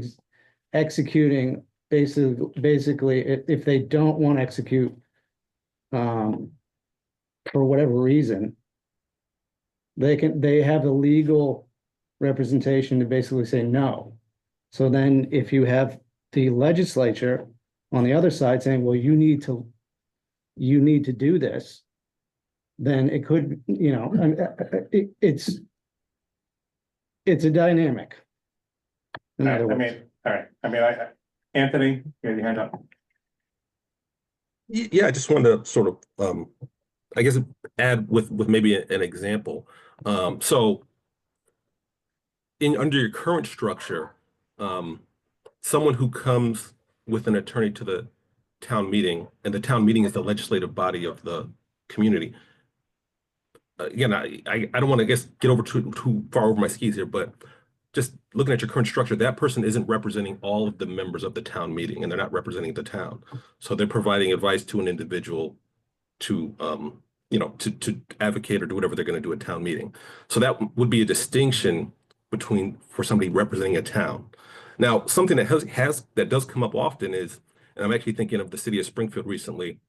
executing basically if they don't want to execute for whatever reason, they have a legal representation to basically say no. So then if you have the legislature on the other side saying, well, you need to do this, then it could, it's a dynamic. In other words. all right, Anthony, you had your hand up. Yeah, I just wanted to sort of, I guess, add with maybe an example. So under your current structure, someone who comes with an attorney to the town meeting, and the town meeting is the legislative body of the community. Again, I don't want to get over too far over my skis here, but just looking at your current structure, that person isn't representing all of the members of the town meeting, and they're not representing the town. So they're providing advice to an individual to advocate or do whatever they're going to do at town meeting. So that would be a distinction for somebody representing a town. Now, something that does come up often is, and I'm actually thinking of the city of Springfield recently.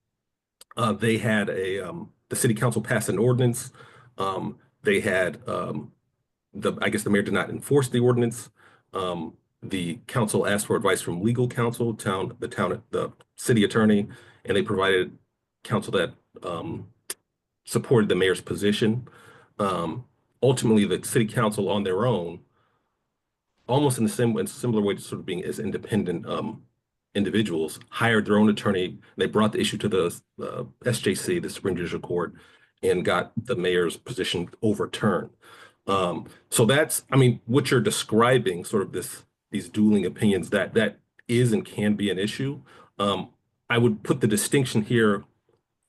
They had the city council passed an ordinance. They had I guess the mayor did not enforce the ordinance. The council asked for advice from legal counsel, the city attorney, and they provided counsel that supported the mayor's position. Ultimately, the city council on their own, almost in the similar way to sort of being as independent individuals, hired their own attorney. They brought the issue to the SJC, the Supreme Judicial Court, and got the mayor's position overturned. So that's, I mean, what you're describing, sort of these dueling opinions, that is and can be an issue. I would put the distinction here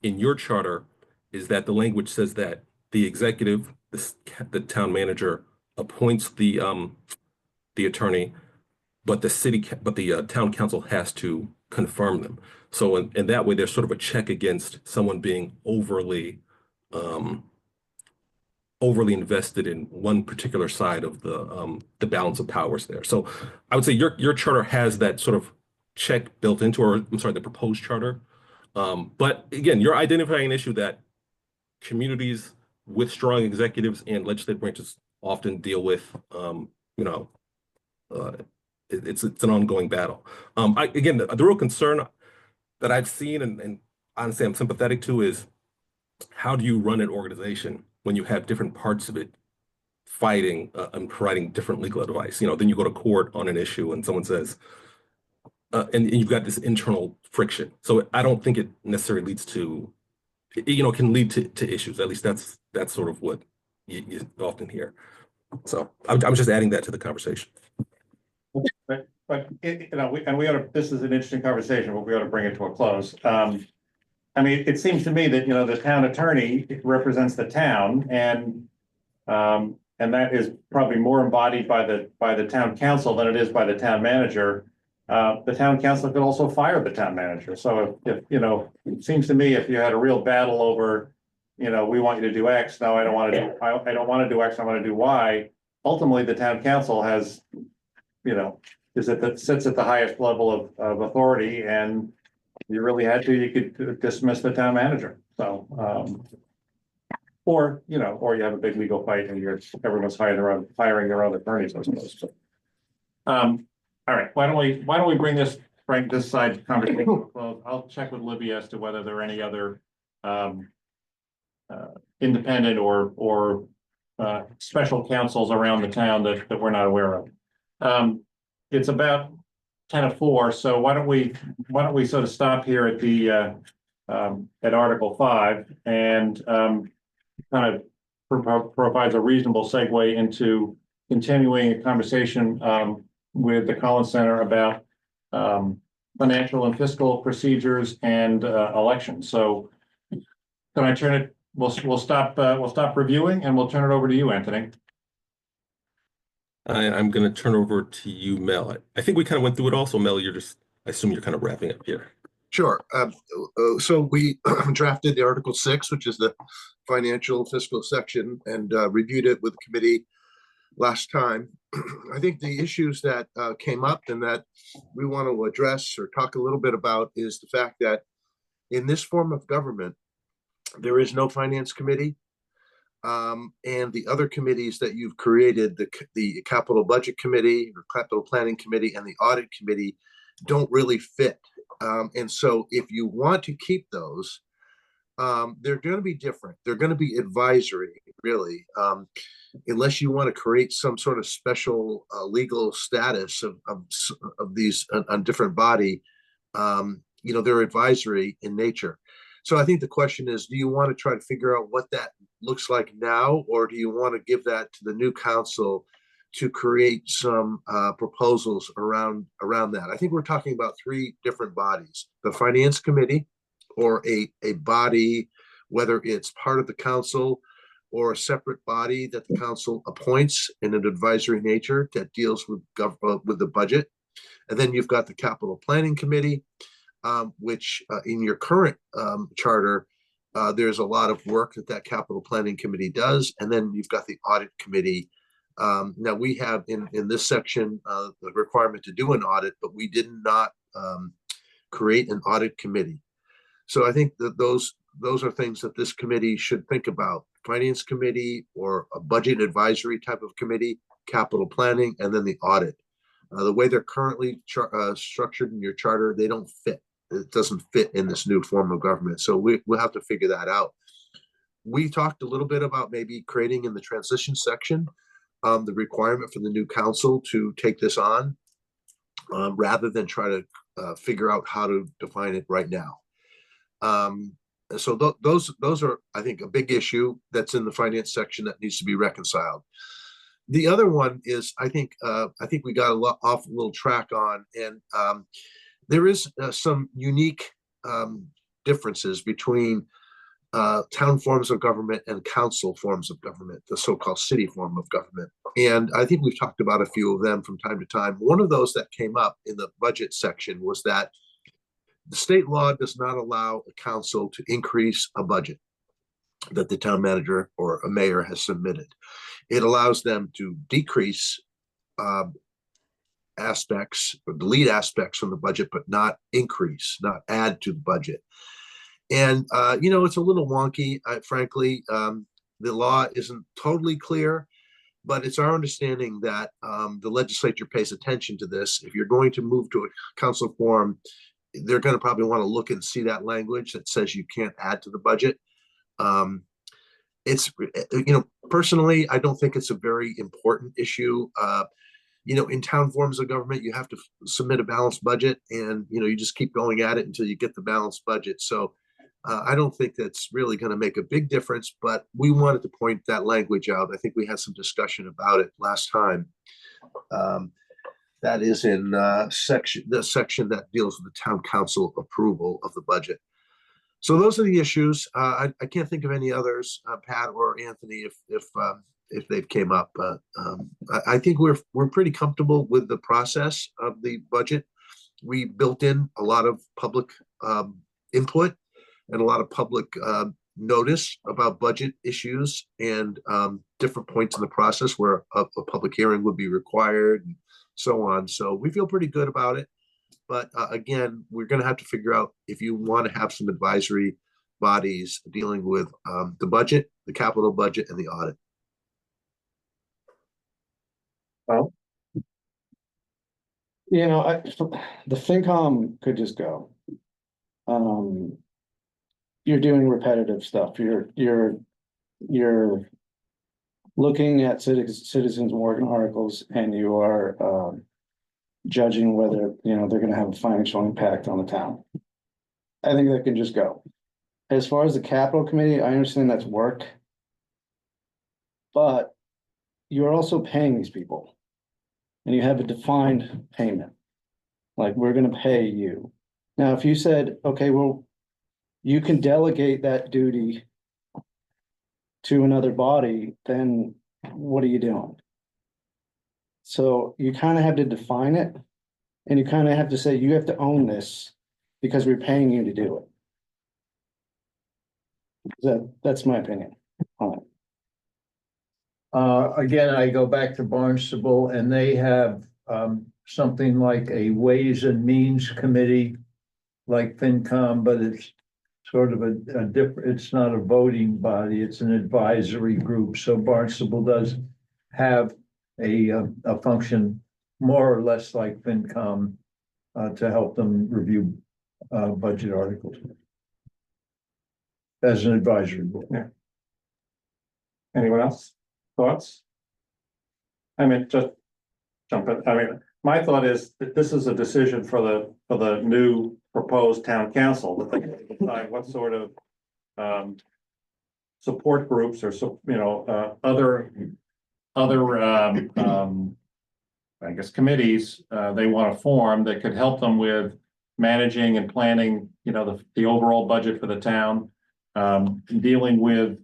in your charter is that the language says that the executive, the town manager, appoints the attorney, but the town council has to confirm them. So in that way, there's sort of a check against someone being overly invested in one particular side of the balance of powers there. So I would say your charter has that sort of check built into, or I'm sorry, the proposed charter. But again, you're identifying an issue that communities with strong executives and legislative branches often deal with. It's an ongoing battle. Again, the real concern that I've seen and honestly I'm sympathetic to is, how do you run an organization when you have different parts of it fighting and providing different legal advice? Then you go to court on an issue and someone says, and you've got this internal friction. So I don't think it necessarily leads to, can lead to issues. At least that's sort of what you often hear. So I'm just adding that to the conversation. But this is an interesting conversation, but we ought to bring it to a close. I mean, it seems to me that, the town attorney represents the town, and that is probably more embodied by the town council than it is by the town manager. The town council could also fire the town manager. So if it seems to me, if you had a real battle over, we want you to do X, no, I don't want to do, I don't want to do X, I want to do Y. Ultimately, the town council has, sits at the highest level of authority, and you really had to, you could dismiss the town manager. So, or you have a big legal fight and everyone's hiring their own attorneys, I suppose. All right, why don't we bring this side conversation to a close? I'll check with Libby as to whether there are any other independent or special counsels around the town that we're not aware of. It's about 10:04, so why don't we sort of stop here at the at Article 5 and kind of provides a reasonable segue into continuing a conversation with the Collins Center about financial and fiscal procedures and elections. So can I turn it? We'll stop reviewing and we'll turn it over to you, Anthony. I'm going to turn over to you, Mel. I think we kind of went through it also. Mel, I assume you're kind of wrapping up here. Sure. So we drafted the Article 6, which is the financial fiscal section, and reviewed it with the committee last time. I think the issues that came up and that we want to address or talk a little bit about is the fact that in this form of government, there is no finance committee. And the other committees that you've created, the capital budget committee or capital planning committee and the audit committee, don't really fit. And so if you want to keep those, they're going to be different. They're going to be advisory, really, unless you want to create some sort of special legal status of these on different body. They're advisory in nature. So I think the question is, do you want to try to figure out what that looks like now, or do you want to give that to the new council to create some proposals around that? I think we're talking about three different bodies: the finance committee, or a body, whether it's part of the council or a separate body that the council appoints in an advisory nature that deals with the budget. And then you've got the capital planning committee, which in your current charter there's a lot of work that capital planning committee does, and then you've got the audit committee. Now we have in this section the requirement to do an audit, but we did not create an audit committee. So I think that those are things that this committee should think about. Finance committee or a budget advisory type of committee, capital planning, and then the audit. The way they're currently structured in your charter, they don't fit. It doesn't fit in this new form of government. So we'll have to figure that out. We talked a little bit about maybe creating in the transition section the requirement for the new council to take this on rather than try to figure out how to define it right now. So those are, I think, a big issue that's in the finance section that needs to be reconciled. The other one is, I think we got off a little track on, and there is some unique differences between town forms of government and council forms of government, the so-called city form of government. And I think we've talked about a few of them from time to time. One of those that came up in the budget section was that the state law does not allow a council to increase a budget that the town manager or a mayor has submitted. It allows them to decrease aspects or delete aspects from the budget, but not increase, not add to the budget. And, it's a little wonky, frankly. The law isn't totally clear, but it's our understanding that the legislature pays attention to this. If you're going to move to a council form, they're going to probably want to look and see that language that says you can't add to the budget. It's, personally, I don't think it's a very important issue. In town forms of government, you have to submit a balanced budget, and, you just keep going at it until you get the balanced budget. So I don't think that's really going to make a big difference, but we wanted to point that language out. I think we had some discussion about it last time. That is in the section that deals with the town council approval of the budget. So those are the issues. I can't think of any others, Pat or Anthony, if they've came up. But I think we're pretty comfortable with the process of the budget. We built in a lot of public input and a lot of public notice about budget issues and different points in the process where a public hearing would be required and so on. So we feel pretty good about it. But again, we're going to have to figure out if you want to have some advisory bodies dealing with the budget, the capital budget, and the audit. Well, the FinCom could just go. You're doing repetitive stuff. You're looking at citizens warrant articles, and you are judging whether they're going to have a financial impact on the town. I think that can just go. As far as the capital committee, I understand that's work, but you're also paying these people, and you have a defined payment. Like, we're going to pay you. Now, if you said, okay, well, you can delegate that duty to another body, then what are you doing? So you kind of have to define it, and you kind of have to say, you have to own this because we're paying you to do it. That's my opinion on it. Again, I go back to Barnstable, and they have something like a Ways and Means Committee like FinCom, but it's sort of a different, it's not a voting body, it's an advisory group. So Barnstable does have a function more or less like FinCom to help them review budget articles as an advisory board. Yeah. Anyone else? Thoughts? Just jump in. My thought is that this is a decision for the new proposed town council that they can decide what sort of support groups or other I guess committees they want to form that could help them with managing and planning the overall budget for the town, dealing with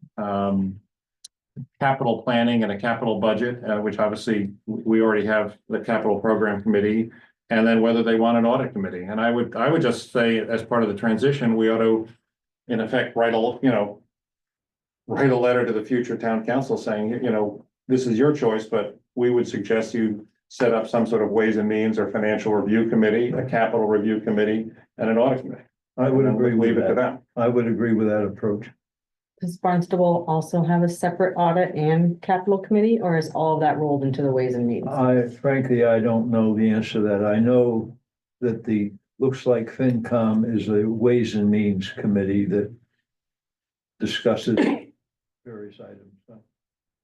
capital planning and a capital budget, which obviously we already have the capital program committee, and then whether they want an audit committee. And I would just say, as part of the transition, we ought to in effect, write a letter to the future town council saying, this is your choice, but we would suggest you set up some sort of ways and means or financial review committee, a capital review committee, and an audit committee. I would And agree leave with it to that. them. I would agree with that approach. Does Barnstable also have a separate audit and capital committee, or is all of that rolled into the Ways and Means? Frankly, I don't know the answer to that. I know that looks like FinCom is a Ways and Means committee that discusses various items.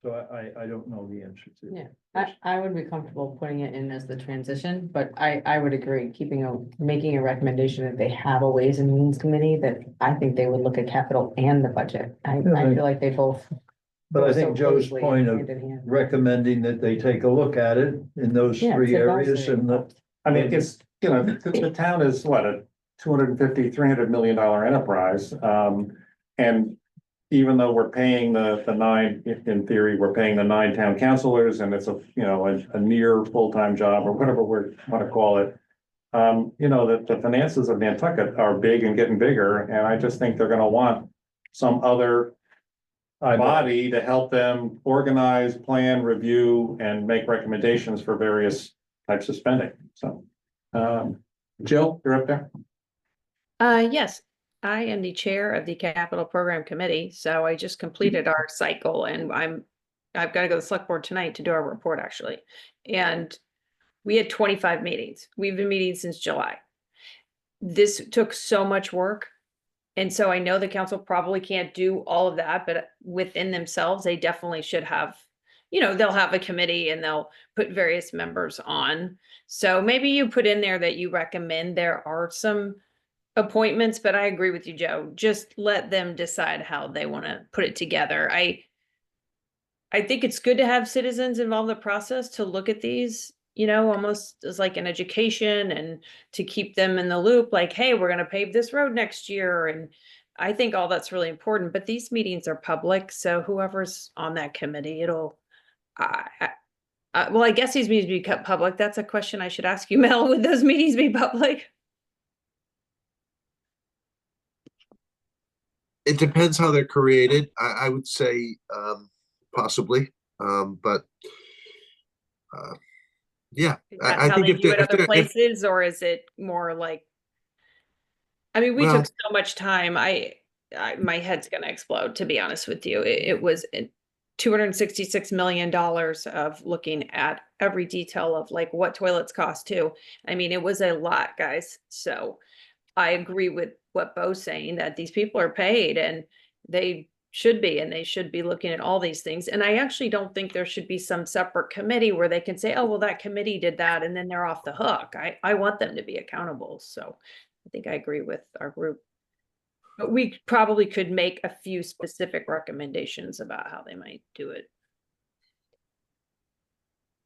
So I don't know the answer to. Yeah, I would be comfortable putting it in as the transition, but I would agree, making a recommendation that they have a Ways and Means committee, that I think they would look at capital and the budget. I feel like they both. But I go think so Joe's closely point of hand in hand. recommending that they take a look at it in those Yeah, three it's areas advisory. and I mean, it's, the town is what, a $250-300 million enterprise. And even though we're paying the nine, in theory, we're paying the 9 town councilors and it's a near full-time job or whatever we want to call it. The finances of Nantucket are big and getting bigger, and I just think they're going to want some other body to help them organize, plan, review, and make recommendations for various types of spending. So, Jill, you're up there. Yes, I am the chair of the capital program committee, so I just completed our cycle and I've got to go to the select board tonight to do our report actually. And we had 25 meetings. We've been meeting since July. This took so much work. And so I know the council probably can't do all of that, but within themselves, they definitely should have, they'll have a committee and they'll put various members on. So maybe you put in there that you recommend there are some appointments, but I agree with you, Joe. Just let them decide how they want to put it together. I think it's good to have citizens involved in the process to look at these, almost as like an education and to keep them in the loop, like, hey, we're going to pave this road next year. And I think all that's really important, but these meetings are public. So whoever's on that committee, well, I guess these meetings be kept public. That's a question I should ask you, Mel. Would those meetings be public? It depends how they're created. I would say possibly, but yeah, Is that I how think they if do it they're, other places, or is it more like? I mean, we Well- took so much time. My head's gonna explode, to be honest with you. It was $266 million of looking at every detail of like what toilets cost too. I mean, it was a lot, guys. So I agree with what Bo's saying, that these people are paid and they should be, and they should be looking at all these things. And I actually don't think there should be some separate committee where they can say, oh, well, that committee did that, and then they're off the hook. I want them to be accountable. So I think I agree with our group. But we probably could make a few specific recommendations about how they might do it.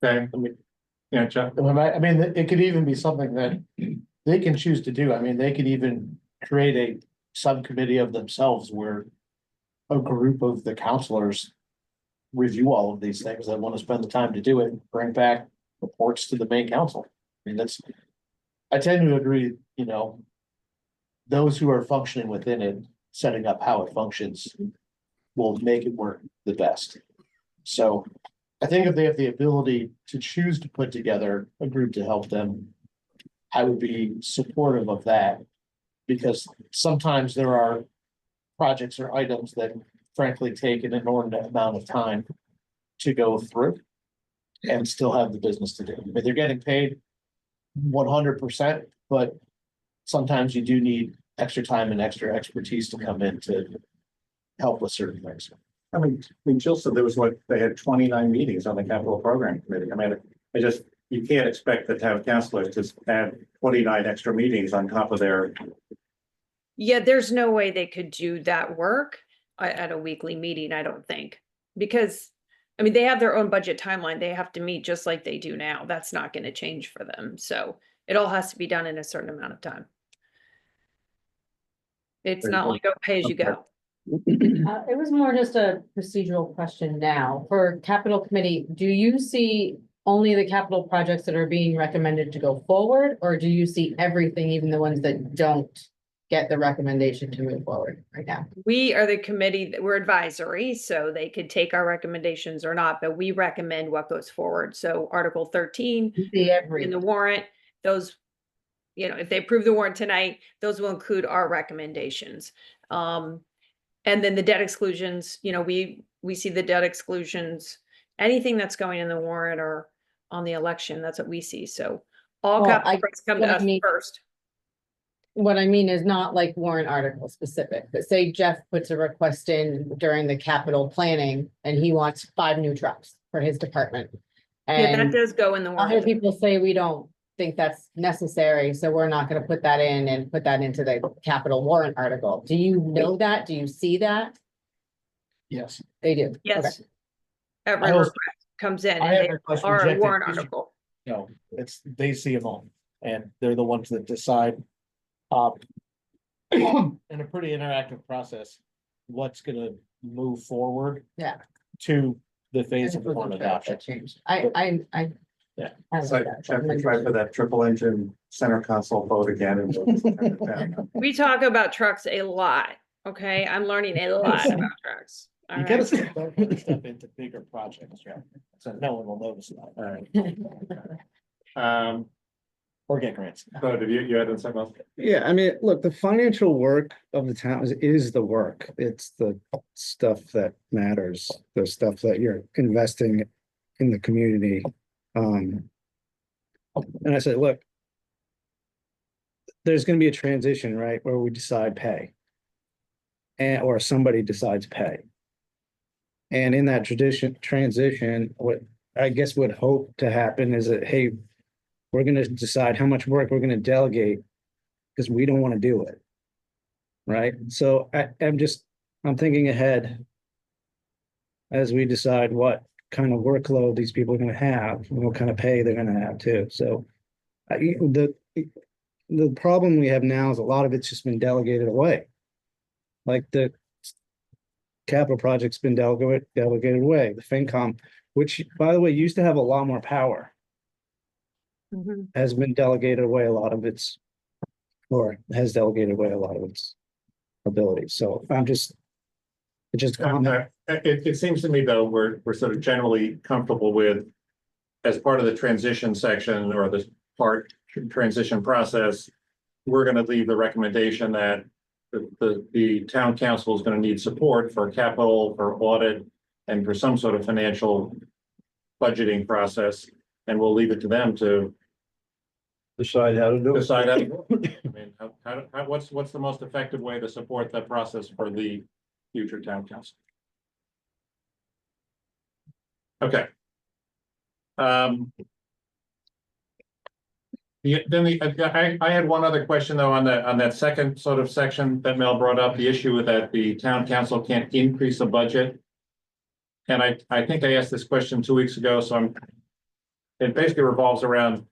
Okay. Yeah, Jeff. I mean, it could even be something that they can choose to do. I mean, they could even create a subcommittee of themselves where a group of the counselors review all of these things that want to spend the time to do it, bring back reports to the main council. I mean, I tend to agree, those who are functioning within it, setting up how it functions will make it work the best. So I think if they have the ability to choose to put together a group to help them, I would be supportive of that. Because sometimes there are projects or items that frankly take an inordinate amount of time to go through and still have the business to do. I mean, they're getting paid 100%, but sometimes you do need extra time and extra expertise to come in to help with certain things. I mean, Jill said there was they had 29 meetings on the capital program committee. I mean, you can't expect the town councilors to add 29 extra meetings on top of their. Yeah, there's no way they could do that work at a weekly meeting, I don't think. Because, I mean, they have their own budget timeline. They have to meet just like they do now. That's not going to change for them. So it all has to be done in a certain amount of time. It's not like go pay as you go. It was more just a procedural question now. For capital committee, do you see only the capital projects that are being recommended to go forward? Or do you see everything, even the ones that don't get the recommendation to move forward right now. We are the committee that we're advisory, so they could take our recommendations or not, but we recommend what goes forward. So Article 13 See in the warrant, those, if they approve the warrant tonight, those will include our recommendations. And then the debt exclusions, we see the debt exclusions, anything that's going in the warrant or on the election, that's what we see. So all Well, capital projects come what to I us mean- first. What I mean is not like warrant article specific, but say Jeff puts a request in during the capital planning and he wants 5 new trucks for his department. Yeah, that And does go in the I hear warrant. people say we don't think that's necessary, so we're not gonna put that in and put that into the capital warrant article. Do you know that? Do you see that? Yes. They do. Yes. Okay. Every I also- request comes in I and have they a request are a rejected. warrant article. They see them all, and they're the ones that decide. In a pretty interactive process, what's gonna move forward. Yeah. To the phase I of the wasn't warrant sure what adoption. that changed. I. Yeah. I It's like like, that. try for that triple engine center console vote again. And We talk about trucks a lot, okay? I'm learning a lot about trucks. all You gotta right? step into bigger projects, yeah, so no one will notice that, or get grants. So did you had something else? Yeah, I mean, look, the financial work of the town is the work. It's the stuff that matters, the stuff that you're investing in the community. And I said, look, there's gonna be a transition, right, where we decide pay. Or somebody decides pay. And in that transition, what I guess would hope to happen is that, hey, we're gonna decide how much work we're gonna delegate because we don't want to do it. Right? So I'm thinking ahead as we decide what kind of workload these people are gonna have and what kind of pay they're gonna have too. So the problem we have now is a lot of it's just been delegated away. Like the capital project's been delegated away, the FinCom, which by the way, used to have a lot more power, Mhm. has been delegated away a lot of its, or has delegated away a lot of its abilities. So it just comment. It seems to me though, we're sort of generally comfortable with, as part of the transition section or the transition process, we're gonna leave the recommendation that the town council is gonna need support for capital, for audit, and for some sort of financial budgeting process, and we'll leave it to them to Decide how to do it. decide. I mean, what's the most effective way to support that process for the future town council? Okay. I had one other question though on that second sort of section that Mel brought up, the issue that the town council can't increase the budget. And I think I asked this question 2 weeks ago, so it basically revolves around,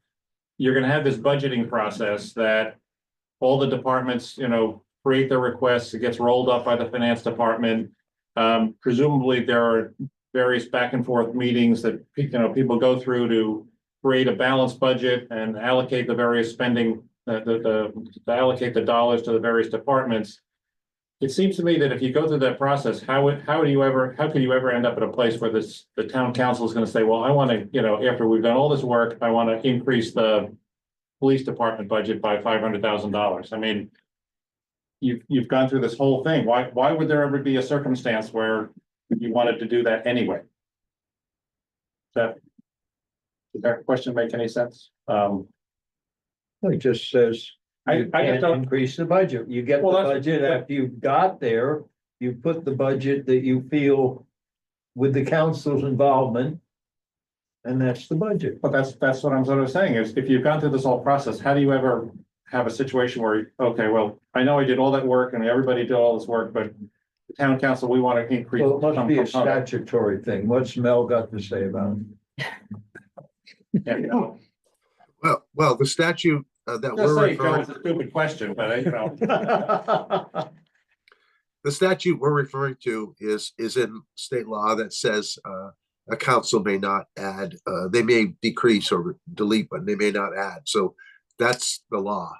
you're gonna have this budgeting process that all the departments, create their requests, it gets rolled up by the finance department. Presumably there are various back and forth meetings that, people go through to create a balanced budget and allocate the various spending, to allocate the dollars to the various departments. It seems to me that if you go through that process, how could you ever end up at a place where the town council is gonna say, well, I wanna, after we've done all this work, I wanna increase the police department budget by $500,000. I mean, you've gone through this whole thing. Why would there ever be a circumstance where you wanted to do that anyway? Does that question make any sense? It just says. I You just can't don't. increase the budget. You get the Well, that's- budget after you've got there, you put the budget that you feel with the council's involvement. And that's the budget. But that's what I'm sort of saying is, if you've gone through this whole process, how do you ever have a situation where, okay, well, I know I did all that work and everybody did all this work, but the town council, we want to increase. Well, it must some be a component. statutory thing. What's Mel got to say about Yeah, Well, the statute that Just we're say, Joe, referring, it's a stupid question, but it? the statute we're referring to is in state law that says a council may not add, they may decrease or delete, but they may not add. So that's the law.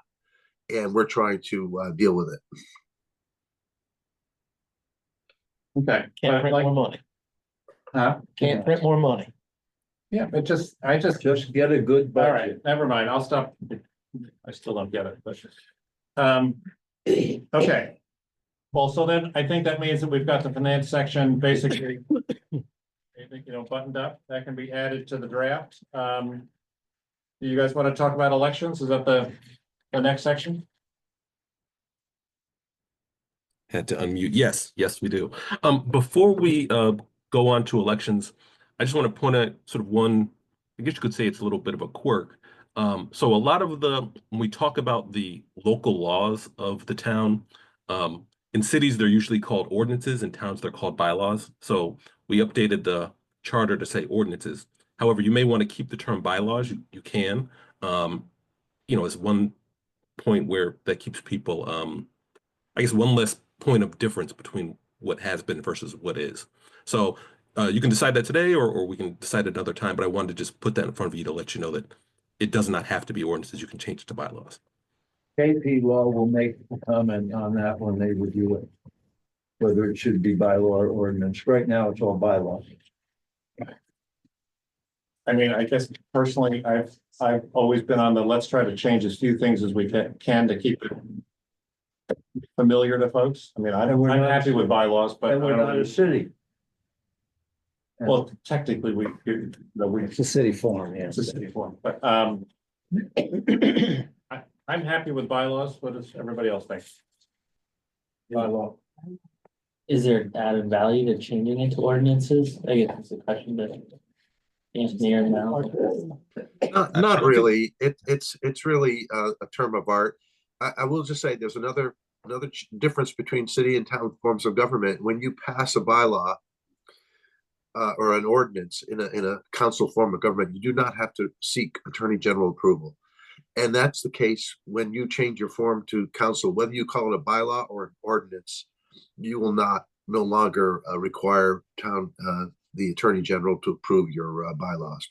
and we're trying to deal with it. Okay. Can't print Like, more money. Can't print more money. Yeah, I just, Just get a good all right, budget. never mind, I'll stop. I still don't get it, but, okay. Well, so then I think that means that we've got the finance section basically, buttoned up. That can be added to the draft. Do you guys want to talk about elections? Is that the next section? Had to unmute. Yes, we do. Before we go on to elections, I just want to point out sort of one, I guess you could say it's a little bit of a quirk. So a lot of when we talk about the local laws of the town, in cities, they're usually called ordinances, in towns, they're called bylaws. So we updated the charter to say ordinances. However, you may want to keep the term bylaws, you can, as one point where that keeps people, I guess one less point of difference between what has been versus what is. So you can decide that today, or we can decide another time, but I wanted to just put that in front of you to let you know that it does not have to be ordinances. You can change it to bylaws. KP Law will make a comment on that when they review it, whether it should be bylaw or ordinance. Right now, it's all bylaw. I mean, I guess personally, I've always been on the, let's try to change as few things as we can to keep it familiar to folks. I mean, I'm happy with bylaws, but I And we're don't not a really, city. well, technically, It's a city form, it's yes. a city form, but, I'm happy with bylaws. What does everybody else think? Bylaw. Is there added value to changing it to ordinances? I guess it's a question that Anthony or Mel. Not really. It's really a term of art. I will just say there's another difference between city and town forms of government. When you pass a bylaw or an ordinance in a council form of government, you do not have to seek Attorney General approval. And that's the case when you change your form to council, whether you call it a bylaw or an ordinance, you will no longer require the Attorney General to approve your bylaws.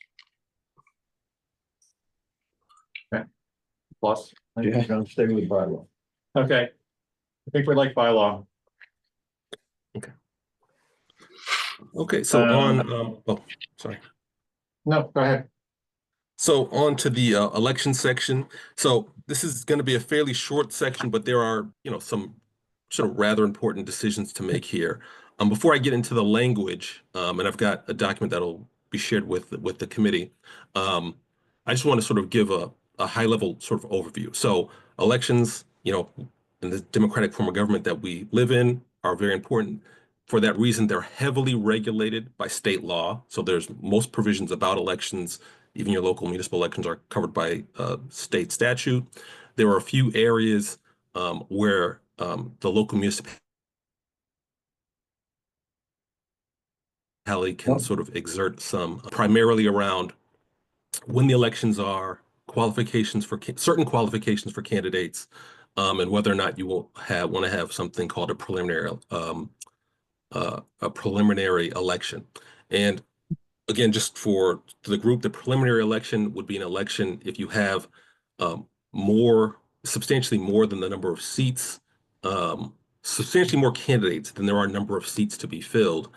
Plus, I'm gonna stay with bylaw. okay. I think we like bylaw. Okay, so sorry. No, go ahead. So on to the election section. So this is going to be a fairly short section, but there are, some sort of rather important decisions to make here. Before I get into the language, and I've got a document that'll be shared with the committee, I just want to sort of give a high level sort of overview. So elections, in the democratic form of government that we live in are very important. For that reason, they're heavily regulated by state law. So there's most provisions about elections, even your local municipal elections, are covered by state statute. There are a few areas where the local municipality can sort of exert some, primarily around when the elections are, qualifications for certain qualifications for candidates, and whether or not you will want to have something called a preliminary election. And again, just for the group, the preliminary election would be an election if you have substantially more than the number of seats, substantially more candidates than there are number of seats to be filled.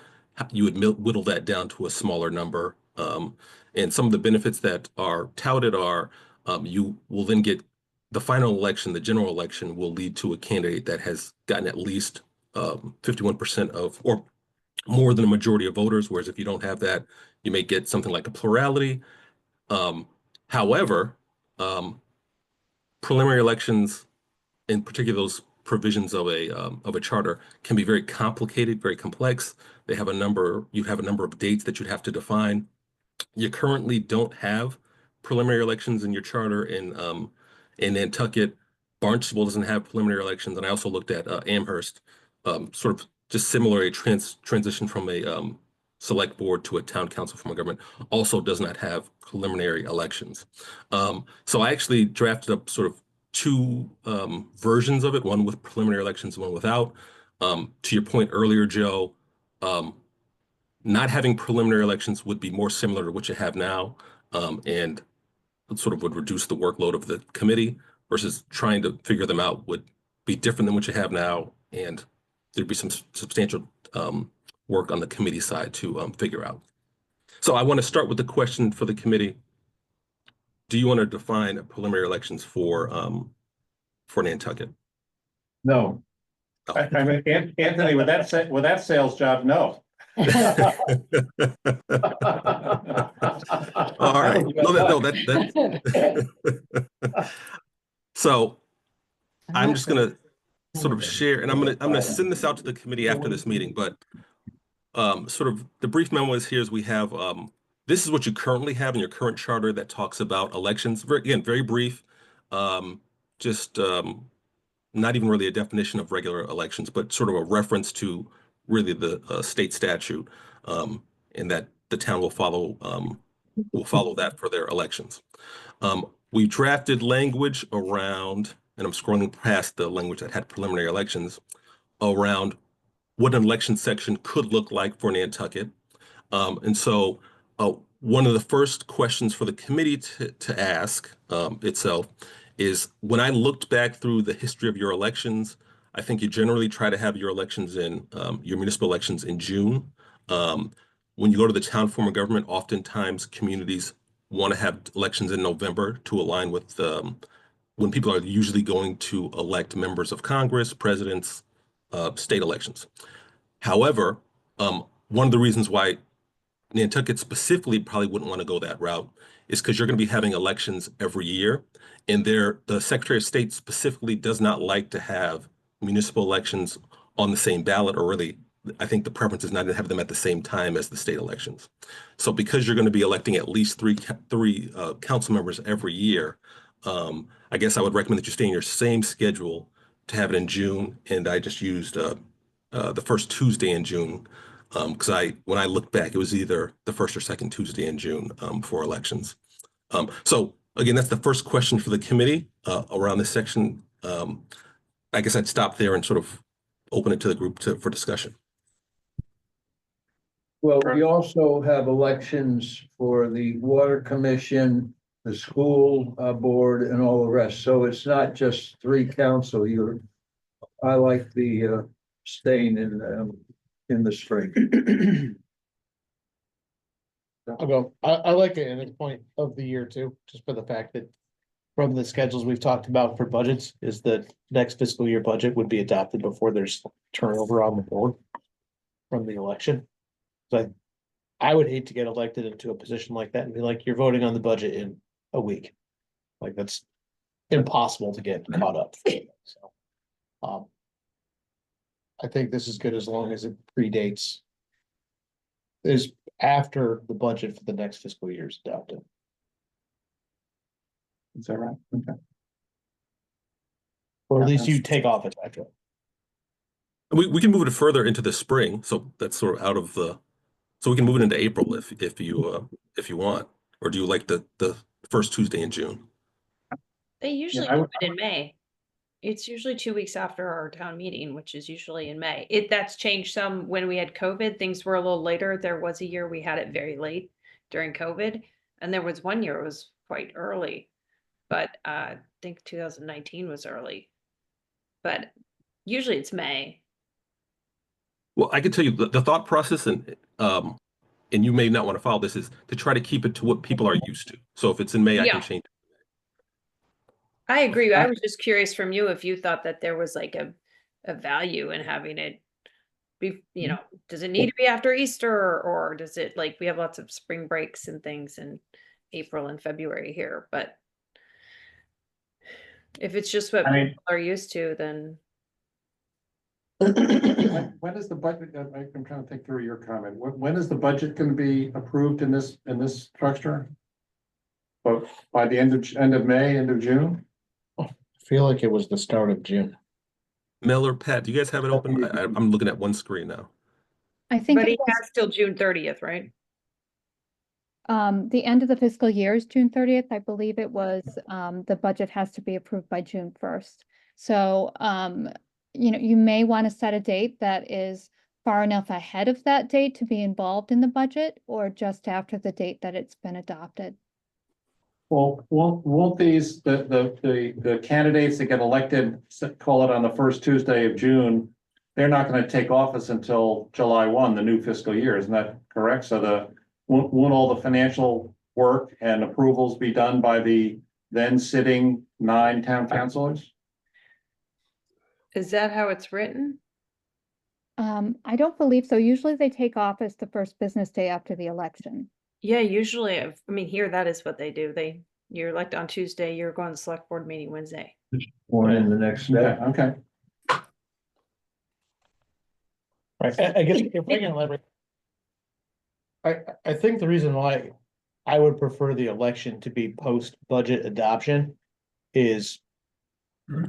You would whittle that down to a smaller number. And some of the benefits that are touted are you will then get the final election, the general election will lead to a candidate that has gotten at least 51% of, or more than a majority of voters, whereas if you don't have that, you may get something like a plurality. However, preliminary elections, in particular those provisions of a charter, can be very complicated, very complex. You have a number of dates that you'd have to define. You currently don't have preliminary elections in your charter in Nantucket. Barnstable doesn't have preliminary elections, and I also looked at Amherst, sort of just similarly transition from a select board to a town council form of government, also does not have preliminary elections. So I actually drafted up sort of two versions of it, one with preliminary elections, one without. To your point earlier, Joe, not having preliminary elections would be more similar to what you have now, and it sort of would reduce the workload of the committee, versus trying to figure them out would be different than what you have now, and there'd be some substantial work on the committee side to figure out. So I want to start with the question for the committee. Do you want to define preliminary elections for Nantucket? No. I mean, Anthony, with that sales job, no. All right. So I'm just gonna sort of share, and I'm gonna send this out to the committee after this meeting, but sort of the brief memo is here is we have this is what you currently have in your current charter that talks about elections. Very brief. Just not even really a definition of regular elections, but sort of a reference to really the state statute, and that the town will follow that for their elections. We drafted language around, and I'm scrolling past the language that had preliminary elections, around what an election section could look like for Nantucket. And so one of the first questions for the committee to ask itself is, when I looked back through the history of your elections, I think you generally try to have your elections in your municipal elections in June. When you go to the town form of government, oftentimes communities want to have elections in November to align with when people are usually going to elect members of Congress, presidents, state elections. However, one of the reasons why Nantucket specifically probably wouldn't want to go that route is because you're going to be having elections every year, and the Secretary of State specifically does not like to have municipal elections on the same ballot, or really, I think the preference is not to have them at the same time as the state elections. So because you're going to be electing at least three council members every year, I guess I would recommend that you stay in your same schedule to have it in June, and I just used the first Tuesday in June, because when I look back, it was either the first or second Tuesday in June for elections. So again, that's the first question for the committee around this section. I guess I'd stop there and sort of open it to the group for discussion. Well, we also have elections for the Water Commission, the school board, and all the rest. So it's not just three council. I like the staying in the spring. I'll go. I like it in the point of the year too, just for the fact that from the schedules we've talked about for budgets, is that next fiscal year budget would be adopted before there's turnover on the board from the election. So I would hate to get elected into a position like that and be like, you're voting on the budget in a week. Like, that's impossible to get caught up. So, I think this is good as long as it predates, is after the budget for the next fiscal year is adopted. Is that right? Okay. Or at least you take office after. We can move it further into the spring, so that's sort of out of the. So we can move it into April if you want, or do you like the first Tuesday in June? They usually I do would- it in May. It's usually 2 weeks after our town meeting, which is usually in May. That's changed some when we had COVID. Things were a little later. There was a year we had it very late during COVID, and there was one year it was quite early. But I think 2019 was early. But usually it's May. Well, I can tell you the thought process, and you may not want to follow this, is to try to keep it to what people are used to. So if it's in May, I Yeah. can change it. I agree. I was just curious from you if you thought that there was like a value in having it be, does it need to be after Easter, or does it, like, we have lots of spring breaks and things in April and February here, but if it's just what I mean- people are used to, then When is the budget, I'm trying to think through your comment, when is the budget going to be approved in this structure? But by the end of May, end of June? I feel like it was the start of June. Mel or Pat, do you guys have it open? I'm looking at one screen now. I think but it he was, has till June 30th, right? the end of the fiscal year is June 30th. I believe it was, the budget has to be approved by June 1st. So, you may want to set a date that is far enough ahead of that date to be involved in the budget, or just after the date that it's been adopted. Well, won't these, the candidates that get elected, call it on the first Tuesday of June, they're not gonna take office until July 1, the new fiscal year, isn't that correct? So won't all the financial work and approvals be done by the then sitting 9 town councilors? Is that how it's written? I don't believe so. Usually they take office the first business day after the election. Yeah, usually, I mean, here, that is what they do. You're elected on Tuesday, you're going to select board meeting Wednesday. Or in the next Okay, step. okay. Right, I guess if I can elaborate. I think the reason why I would prefer the election to be post-budget adoption is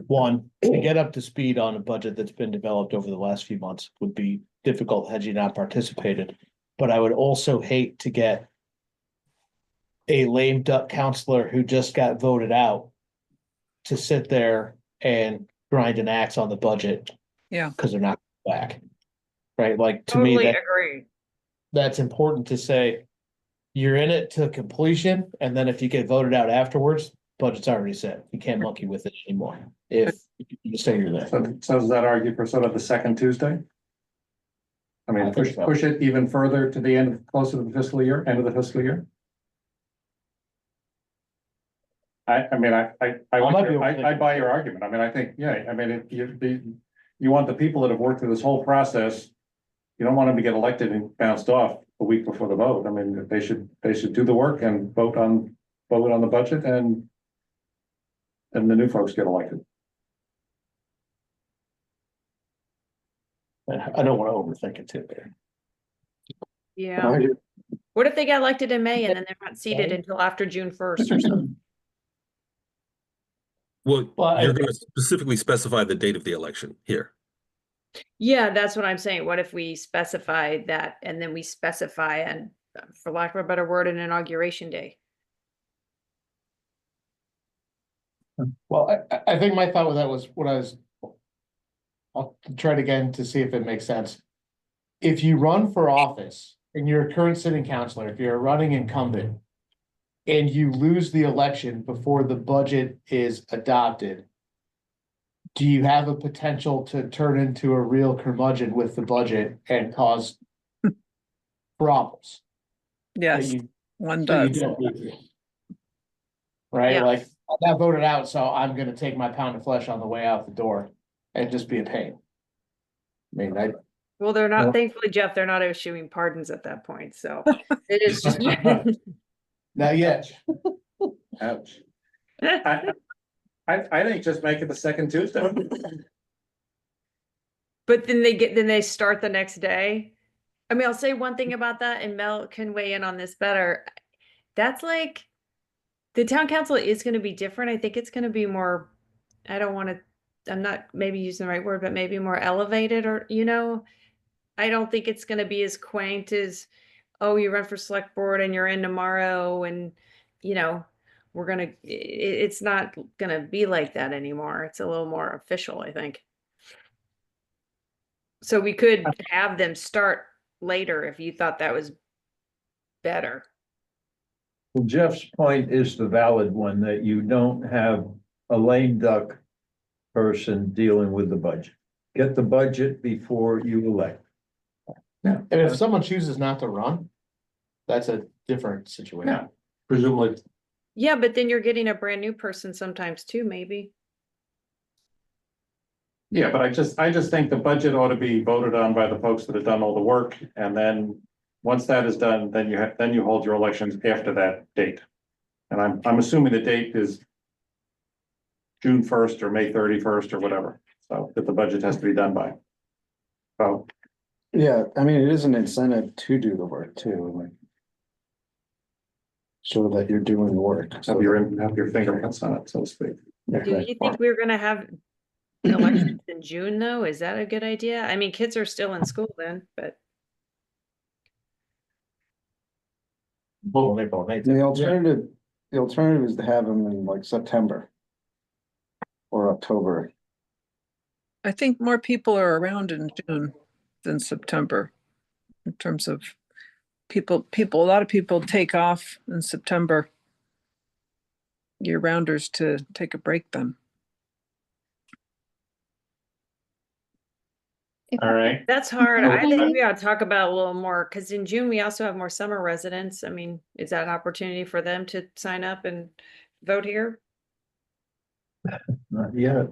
one, to get up to speed on a budget that's been developed over the last few months would be difficult had you not participated. But I would also hate to get a lame duck counselor who just got voted out to sit there and grind an axe on the budget. Yeah. Because they're not back. Right, like to me, Totally that agree. that's important to say. You're in it to completion, and then if you get voted out afterwards, budget's already set. You can't monkey with it anymore. If you say you're there. So does that argue for sort of the second Tuesday? I mean, I think so. push it even further to the end, closer to the fiscal year, end of the fiscal year? I mean, I might be I buy your argument. I mean, I think, yeah, I mean, you want the people that have worked through this whole process. You don't want them to get elected and bounced off a week before the vote. I mean, they should do the work and vote on the budget and the new folks get elected. I don't want to overthink it too. Yeah. What if they get elected in May and then they're not seated until after June 1st or something? Well, Well, you're going to specifically specify the date of the election here. Yeah, that's what I'm saying. What if we specify that and then we specify, and for lack of a better word, an inauguration day? Well, I think my thought with that was what I'll try it again to see if it makes sense. If you run for office and you're a current sitting councilor, if you're a running incumbent, and you lose the election before the budget is adopted, do you have a potential to turn into a real curmudgeon with the budget and cause problems? that Yes, you- one that you does. don't need to? Right, Yeah. like, I got voted out, so I'm gonna take my pound of flesh on the way out the door and just be a pain. I mean, Well, they're Well- not, thankfully, Jeff, they're not issuing pardons at that point, so it is just. not yet. Ouch. I think just make it the second Tuesday. But then they start the next day. I mean, I'll say one thing about that, and Mel can weigh in on this better. That's like, the town council is gonna be different. I think it's gonna be more, I'm not maybe using the right word, but maybe more elevated, or, I don't think it's gonna be as quaint as, oh, you run for select board and you're in tomorrow and, it's not gonna be like that anymore. It's a little more official, I think. So we could have them start later if you thought that was better. Well, Jeff's point is the valid one, that you don't have a lame duck person dealing with the budget. Get the budget before you elect. And if someone chooses not to run, that's a different situation. Yeah, presumably. Yeah, but then you're getting a brand new person sometimes too, maybe. Yeah, but I just think the budget ought to be voted on by the folks that have done all the work, and then once that is done, then you hold your elections after that date. And I'm assuming the date is June 1st or May 31st or whatever, so that the budget has to be done by. So, Yeah, I mean, it is an incentive to do the work too, like. So that you're doing the work. have your fingerprints on it, so to speak. Do you think we're gonna have elections in June though? Is that a good idea? I mean, kids are still in school then, but. The alternative is to have them in like September. Or October. I think more people are around in June than September. In terms of a lot of people take off in September. year-rounders to take a break then. If All right. That's hard. I Okay. think we ought to talk about a little more, because in June, we also have more summer residents. I mean, is that an opportunity for them to sign up and vote here? Not yet.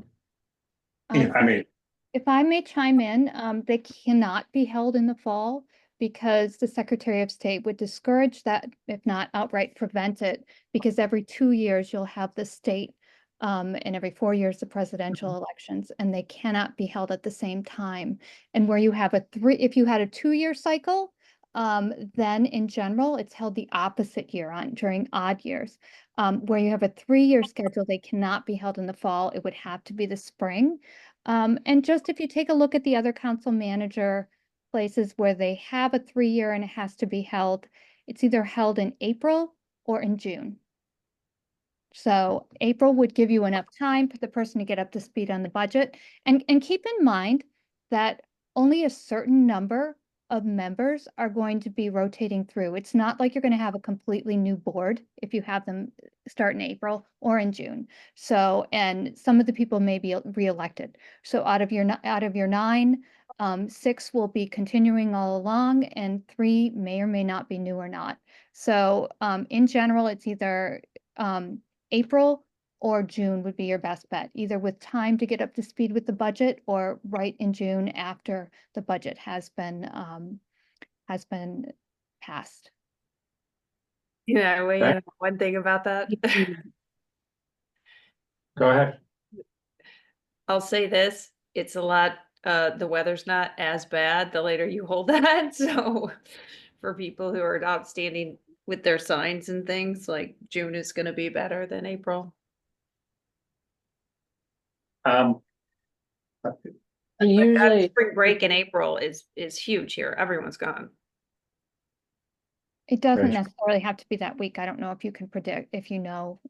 I mean, If I may chime in, they cannot be held in the fall because the Secretary of State would discourage that, if not outright prevent it, because every 2 years you'll have the state, and every 4 years the presidential elections, and they cannot be held at the same time. And where you have if you had a 2-year cycle, then in general, it's held the opposite year during odd years. Where you have a 3-year schedule, they cannot be held in the fall. It would have to be the spring. And just if you take a look at the other council manager places where they have a 3-year and it has to be held, it's either held in April or in June. So April would give you enough time for the person to get up to speed on the budget. And keep in mind that only a certain number of members are going to be rotating through. It's not like you're going to have a completely new board if you have them start in April or in June. So, and some of the people may be reelected. So out of your 9, 6 will be continuing all along, and 3 may or may not be new or not. So in general, it's either April or June would be your best bet, either with time to get up to speed with the budget or right in June after the budget has been passed. Yeah, weigh Okay. in on one thing about that. go ahead. I'll say this, it's a lot, the weather's not as bad the later you hold that. So for people who are outstanding with their signs and things, like June is gonna be better than April. And That usually, spring break in April is huge here. Everyone's gone. It doesn't Right. necessarily have to be that week. I don't know if you can predict, if you know,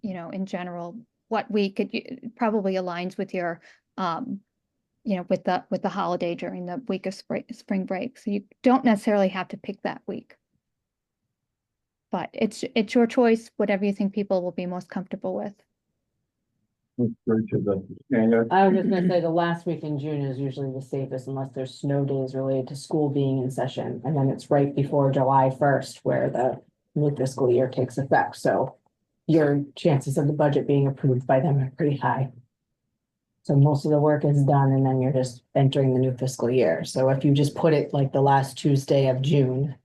in general, what week it probably aligns with your, with the holiday during the week of spring break. So you don't necessarily have to pick that week. But it's your choice, whatever you think people will be most comfortable with. And, I was just gonna say the last week in June is usually the safest unless there's snow days related to school being in session. And then it's right before July 1st where the new fiscal year takes effect. So your chances of the budget being approved by them are pretty high. So most of the work is done and then you're just entering the new fiscal year. So if you just put it like the last Tuesday of June,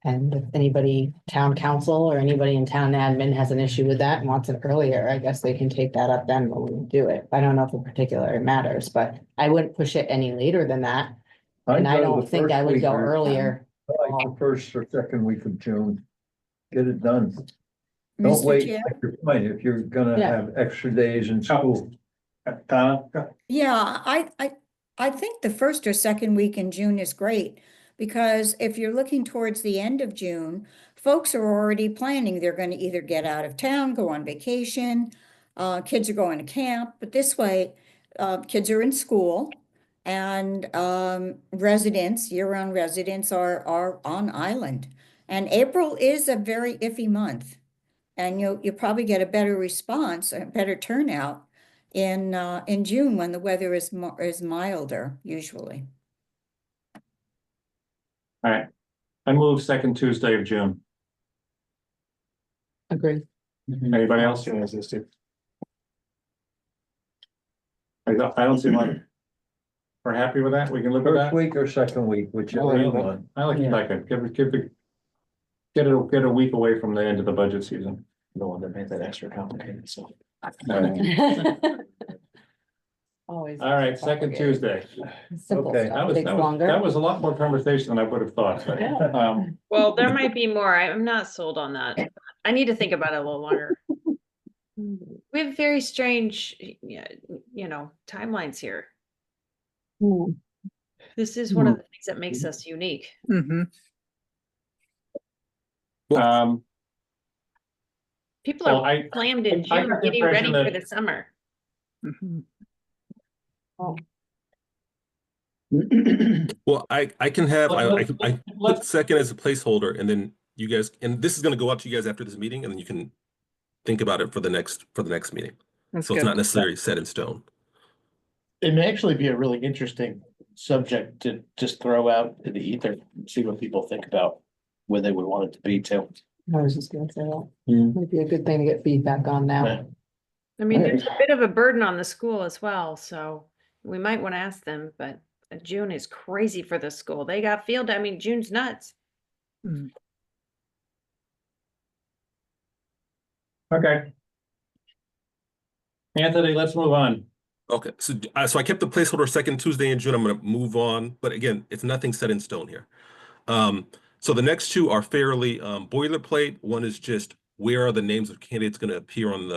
and if anybody, town council or anybody in town admin has an issue with that and wants it earlier, I guess they can take that up then when we do it. I don't know if in particular it matters, but I wouldn't push it any later than that. And I don't think I would go earlier. Like the first or second week of June. Get it done. Don't Mr. wait, Chair? like your point, if you're gonna Yeah. have extra days in school. Donna? Yeah, I think the first or second week in June is great, because if you're looking towards the end of June, folks are already planning. They're going to either get out of town, go on vacation, kids are going to camp, but this way, kids are in school, and residents, year-round residents are on island. And April is a very iffy month, and you'll probably get a better response, a better turnout in June when the weather is milder usually. All right. I move second Tuesday of June. Agreed. Anybody else? I don't see one. We're happy with that? We can live with First that? week or second week, whichever you want. I like the second. Get a week away from the end of the budget season. The one that made that extra complicated, so. Always. All right, second Tuesday. Simple Okay. stuff takes That longer. was a lot more conversation than I would have thought. but, Yeah. Well, there might be more. I'm not sold on that. I need to think about it a little longer. We have very strange, timelines here. Hmm. This is one of the things that makes us unique. Mm-hmm. People Well, are slammed in I June, got the getting ready impression for that- the summer. Mm-hmm. Well, I can have, I put Let's- second as a placeholder, and then you guys, and this is gonna go out to you guys after this meeting, and then you can think about it for the next meeting. That's So it's good. not necessarily set in stone. It may actually be a really interesting subject to just throw out in the ether, see what people think about where they would want it to be too. I was just gonna say that. Hmm. Might be a good thing to get feedback on now. Yeah. I mean, there's Right. a bit of a burden on the school as well, so we might want to ask them, but June is crazy for the school. They got I mean, June's nuts. Okay. Anthony, let's move on. Okay, so I kept the placeholder second Tuesday in June. I'm going to move on, but again, it's nothing set in stone here. So the next two are fairly boilerplate. One is just where are the names of candidates going to appear on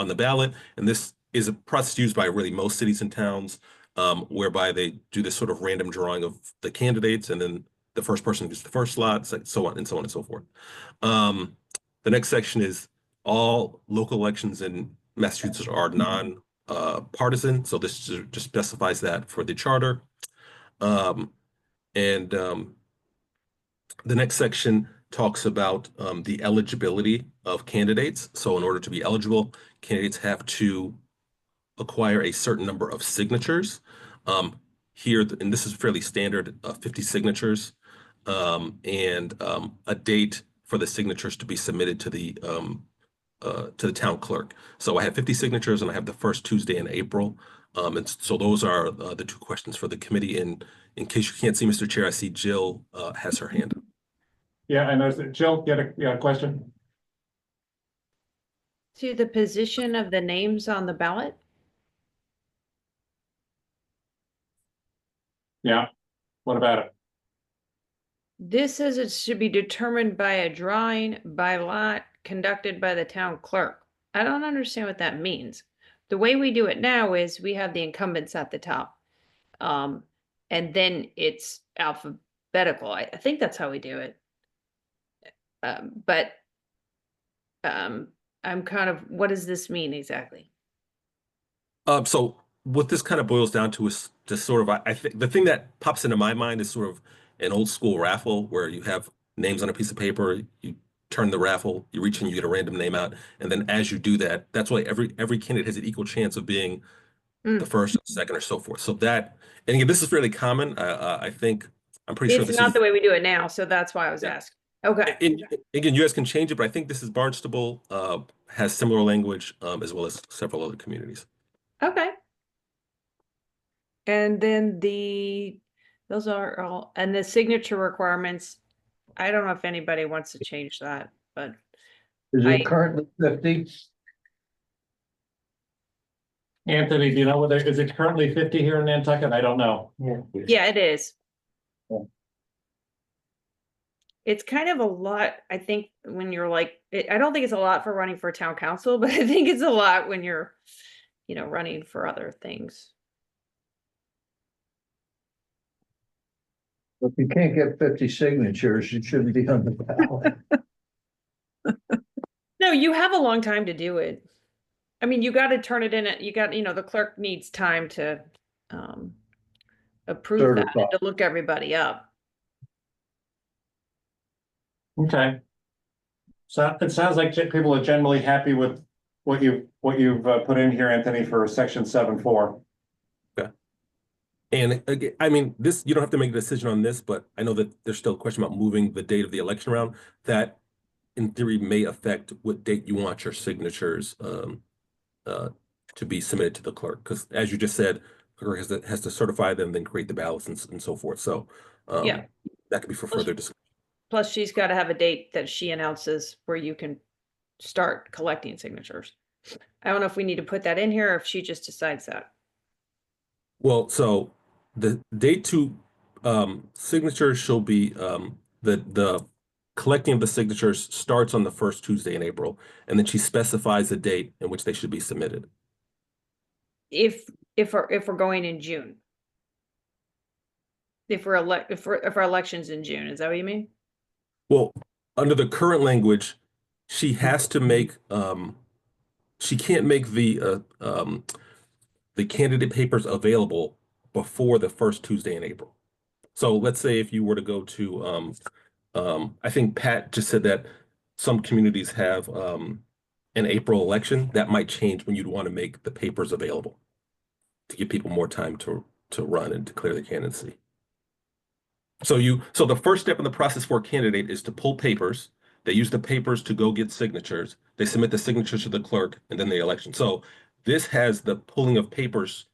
the ballot, and this is a process used by really most cities and towns, whereby they do this sort of random drawing of the candidates, and then the first person gets the first slot, so on and so on and so forth. The next section is all local elections in Massachusetts are non-partisan, so this just specifies that for the charter. And the next section talks about the eligibility of candidates. So in order to be eligible, candidates have to acquire a certain number of signatures. Here, and this is fairly standard, 50 signatures, and a date for the signatures to be submitted to the town clerk. So I have 50 signatures, and I have the first Tuesday in April. And so those are the two questions for the committee. And in case you can't see, Mr. Chair, I see Jill has her hand up. Yeah, and there's Jill, you had a question? To the position of the names on the ballot? Yeah. What about it? This says it should be determined by a drawing by lot conducted by the town clerk. I don't understand what that means. The way we do it now is we have the incumbents at the top. And then it's alphabetical. I think that's how we do it. But I'm kind of, what does this mean exactly? So what this kind of boils down to is just sort of, I think the thing that pops into my mind is sort of an old school raffle where you have names on a piece of paper, you turn the raffle, you reach in, you get a random name out, and then as you do that, that's why every candidate has an equal chance of being the first, second, or so forth. So that, and again, this is fairly common. I think I'm pretty sure It's this not is the way we do it now, so that's why I was asking. Okay. again, you guys can change it, but I think this is Barnstable has similar language as well as several other communities. Okay. And then those are all, and the signature requirements, I don't know if anybody wants to change that, but Is I- it currently 50? Anthony, do you know whether, is it currently 50 here in Nantucket? I don't know. yeah, it is. Yeah. It's kind of a lot, I think, when you're like, I don't think it's a lot for running for town council, but I think it's a lot when you're, running for other things. If you can't get 50 signatures, you shouldn't be on the ballot. No, you have a long time to do it. I mean, you got to turn it in, the clerk needs time to approve that and to look everybody up. Okay. So it sounds like people are generally happy with what you've put in here, Anthony, for section 7.4. Okay. And again, I mean, this, you don't have to make a decision on this, but I know that there's still a question about moving the date of the election around. That in theory may affect what date you want your signatures to be submitted to the clerk. Because as you just said, the clerk has to certify them, then create the ballots and so forth. So Yeah. that could be for further discussion. Plus, she's got to have a date that she announces where you can start collecting signatures. I don't know if we need to put that in here or if she just decides that. Well, so the date to signatures shall be the collecting of the signatures starts on the first Tuesday in April, and then she specifies the date in which they should be submitted. If we're going in June. If our election's in June, is that what you mean? Well, under the current language, she has to make she can't make the candidate papers available before the first Tuesday in April. So let's say if you were to go to I think Pat just said that some communities have an April election, that might change when you'd want to make the papers available to give people more time to run and declare their candidacy. So the first step in the process for a candidate is to pull papers. They use the papers to go get signatures. They submit the signatures to the clerk and then the election. So this has the pulling of papers.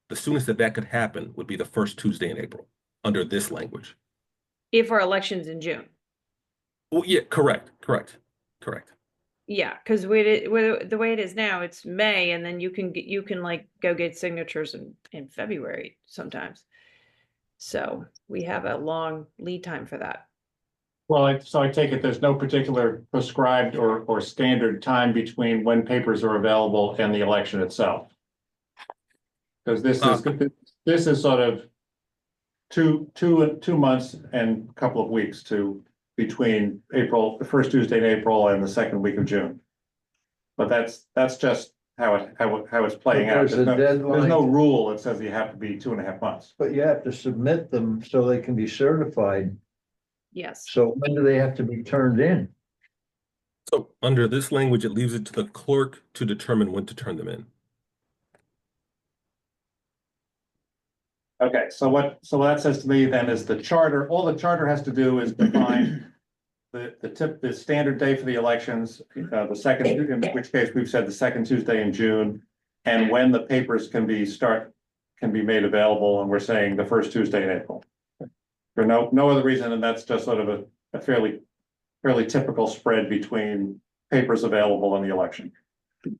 The soonest that could happen would be the first Tuesday in April under this language. If our election's in June. Well, yeah, correct. Yeah, because the way it is now, it's May, and then you can like go get signatures in February sometimes. So we have a long lead time for that. Well, so I take it there's no particular prescribed or standard time between when papers are available and the election itself. Because this is sort of two months and a couple of weeks between April, the first Tuesday in April and the second week of June. But that's just how it's playing out. There's a There's deadline. no rule that says you have to be 2.5 months. But you have to submit them so they can be certified. Yes. So when do they have to be turned in? So under this language, it leaves it to the clerk to determine when to turn them in. Okay, so what that says to me then is the charter, all the charter has to do is define the standard day for the elections, the second, in which case we've said the second Tuesday in June, and when the papers can be made available, and we're saying the first Tuesday in April. For no other reason, and that's just sort of a fairly typical spread between papers available and the election.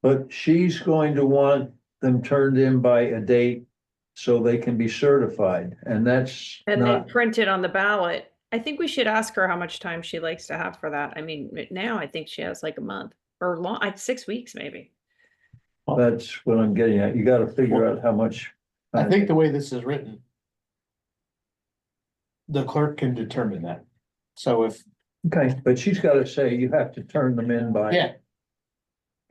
But she's going to want them turned in by a date so they can be certified, and that's And then not, printed on the ballot. I think we should ask her how much time she likes to have for that. I mean, now I think she has like a month or 6 weeks maybe. that's what I'm getting at. You gotta figure out how much. I think the way this is written, the clerk can determine that. So if, Okay, but she's gotta say you have to turn them in by. yeah,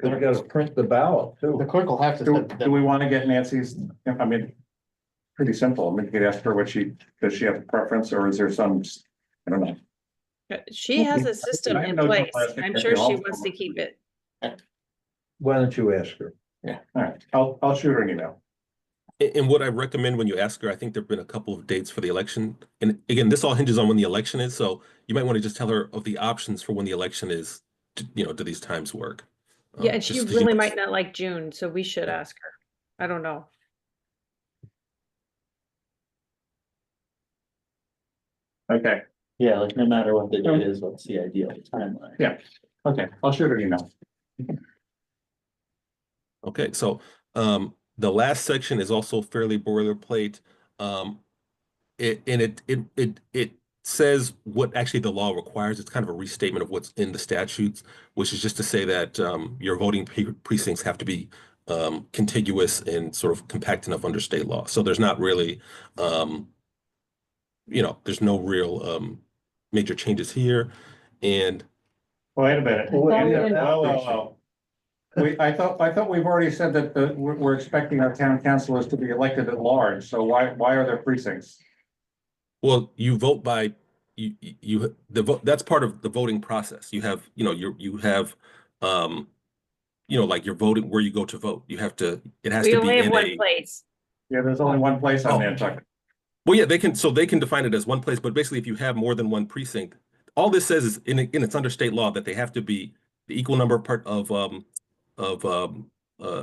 You gotta print the ballot the too. clerk will have to. Do we want to get Nancy's, I mean, pretty simple. I mean, you could ask her does she have a preference, or is there some, I don't know. She has a system I in know place. plastic I'm that sure they she all- wants to keep it. Why don't you ask her? All right, I'll shoot her an email. And what I recommend when you ask her, I think there've been a couple of dates for the election. And again, this all hinges on when the election is. So you might want to just tell her of the options for when the election is, do these times work? Yeah, and she just 'cause really might not like June, so we should ask her. I don't know. Okay, Yeah, like no matter what the date is, what's the ideal timeline? Yeah. okay, I'll shoot her an email. Okay, so the last section is also fairly boilerplate. It says what actually the law requires. It's kind of a restatement of what's in the statutes, which is just to say that your voting precincts have to be contiguous and sort of compact enough under state law. So there's not really, there's no real major changes here. And Wait a minute. Well, thought we Whoa, didn't- whoa. I thought we've already said that we're expecting our town councilors to be elected at large, so why are there precincts? well, you vote by the vote. That's part of the voting process. You have, you have, like you're voting where you go to vote. You have to. It has We to only be have in one a. place. Yeah, there's only one place on Nantucket. Well, yeah, they can define it as one place, but basically, if you have more than one precinct, all this says is it's under state law that they have to be the equal number of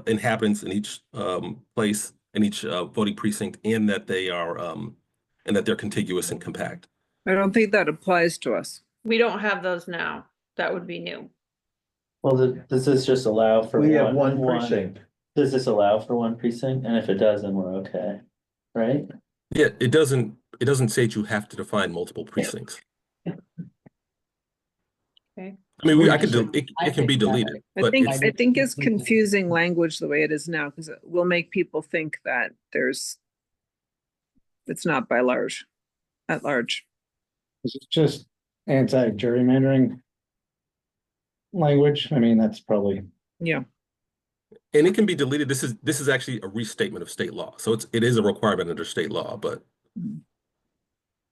inhabitants in each place in each voting precinct, and that they are and that they're contiguous and compact. I don't think that applies to us. We don't have those now. That would be new. Well, does this just allow for We have one precinct. Does this allow for one precinct? And if it does, then we're okay, right? Yeah, it doesn't say that you have to define multiple precincts. Okay. I mean, it can be think deleted, I but think, it's, I think it's confusing language the way it is now, because it will make people think that it's not by large, at large. Is it just anti-gerrymandering language? I mean, that's probably, Yeah. and it can be deleted. This is actually a restatement of state law, so it is a requirement under state law, but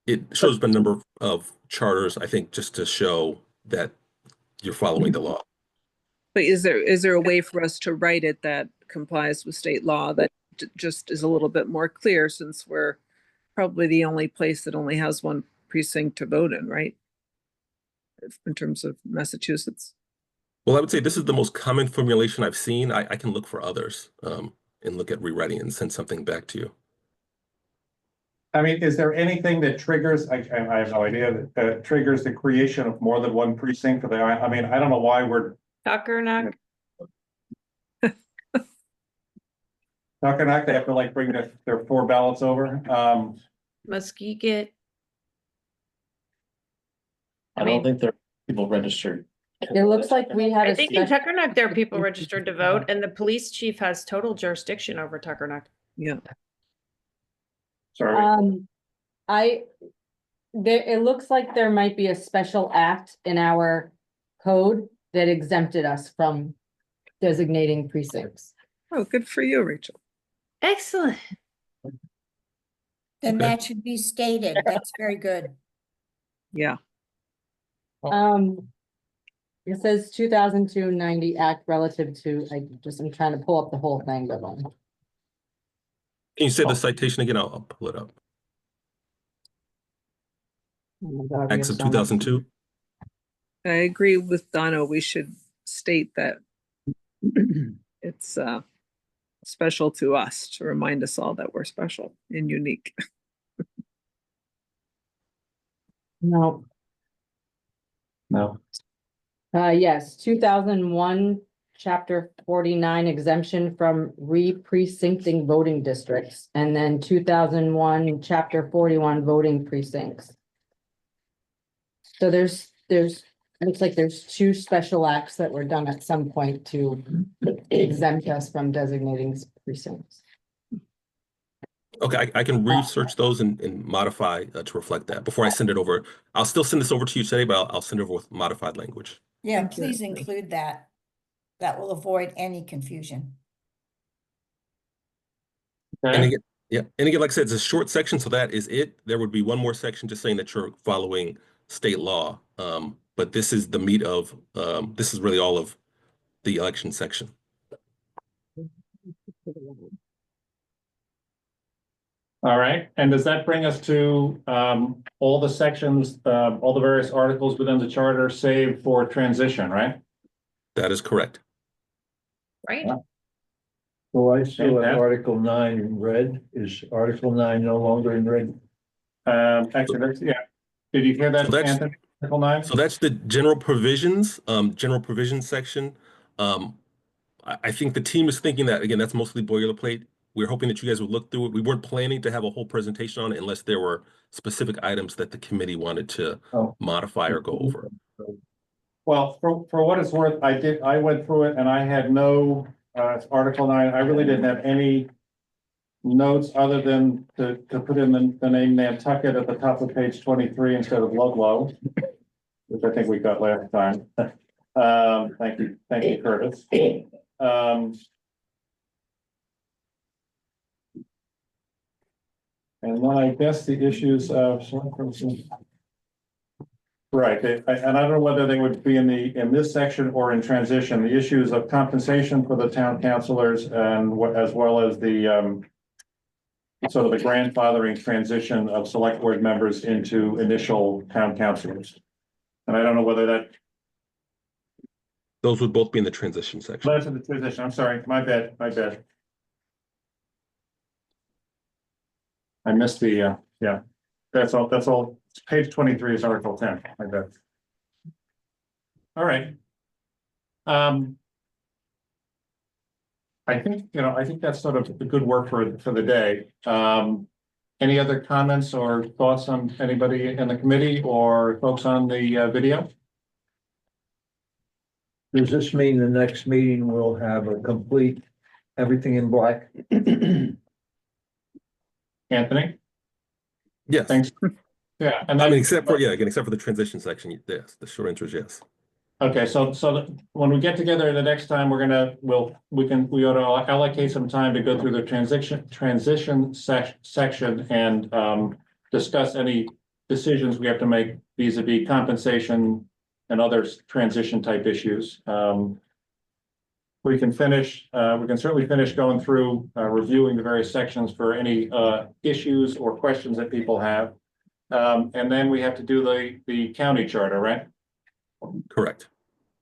it shows a number of charters, I think, just to show that you're following the law. But is there a way for us to write it that complies with state law that just is a little bit more clear, since we're probably the only place that only has one precinct to vote in, right? In terms of Massachusetts. Well, I would say this is the most common formulation I've seen. I can look for others and look at rewriting and send something back to you. I mean, is there anything that triggers, I have no idea, that triggers the creation of more than one precinct for the, I mean, I don't know why we're Tuckernuck, talking act, they have to like bring their 4 ballots over. Muskeget. I don't think there are people registered. It looks like we had I a think in special, Tuckernuck, there are people registered to vote, and the police chief has total jurisdiction over Tuckernuck. Yeah. Sorry, it looks like there might be a special act in our code that exempted us from designating precincts. Oh, good for you, Rachel. Excellent. Then Okay. that should be stated. That's very good. Yeah. It says 2002-90 Act relative to, I'm trying to pull up the whole thing, but. Can you say the citation again? I'll pull it up. Oh my God, we Acts have of so much. 2002. I agree with Donna. We should state that it's special to us, to remind us all that we're special and unique. No, no, yes, 2001, chapter 49 exemption from re-precincting voting districts, and then 2001, chapter 41 voting precincts. So looks like there's 2 special acts that were done at some point to exempt us from designating precincts. Okay, I can research those and modify to reflect that before I send it over. I'll still send this over to you today, but I'll send it over with modified language. Yeah, Thank you. please include that. That will avoid any confusion. And okay, again, yeah, and again, like I said, it's a short section, so that is it. There would be one more section just saying that you're following state law. But this is the meat of this is really all of the election section. all right, and does that bring us to all the sections, all the various articles within the charter, save for transition, right? That is correct. Right? Well, I still have Fantastic. Article 9 in red. Is Article 9 no longer in red? Actually, yeah, did you hear that, So that's- Anthony? Article 9? So that's the general provisions section. I think the team is thinking that, again, that's mostly boilerplate. We're hoping that you guys would look through it. We weren't planning to have a whole presentation on it unless there were specific items that the committee wanted to modify or go over. Well, for what it's worth, I went through it and I had no, Article 9, I really didn't have any notes other than to put in the name Nantucket at the top of page 23 instead of Ludlow, which I think we got last time. Thank you, Curtis. And then I guess the issues of. Right, and I don't know whether they would be in this section or in transition, the issues of compensation for the town councilors and as well as the sort of the grandfathering transition of select board members into initial town councilors. And I don't know whether that. Those would both be in the transition section. That's in the transition, I'm sorry, my bad. I missed the, yeah, that's all, page 23 is Article 10, my bad. All right. I think that's sort of the good work for the day. Any other comments or thoughts on anybody in the committee or folks on the video? Does this mean the next meeting will have a complete, everything in black? Anthony? Yes. Thanks. Yeah, and I mean, then, except for the transition section, yes, the short answer is yes. okay, so when we get together the next time, we ought to allocate some time to go through the transition section and discuss any decisions we have to make vis-a-vis compensation and other transition type issues. we can finish, we can certainly finish going through, reviewing the various sections for any, issues or questions that people have. And then we have to do the county charter, right? Correct.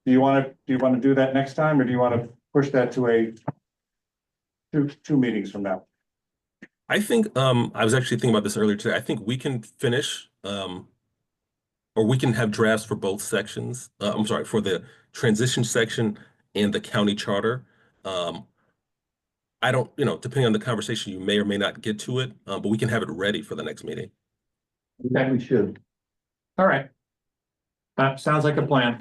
Do you want to do that next time, or do you want to push that to two meetings from now? I think, I was actually thinking about this earlier today. I think we can finish, or we can have drafts for both sections. I'm sorry, for the transition section and the county charter. I don't, depending on the conversation, you may or may not get to it, but we can have it ready for the next meeting. Okay. We should. All right. Sounds like a plan.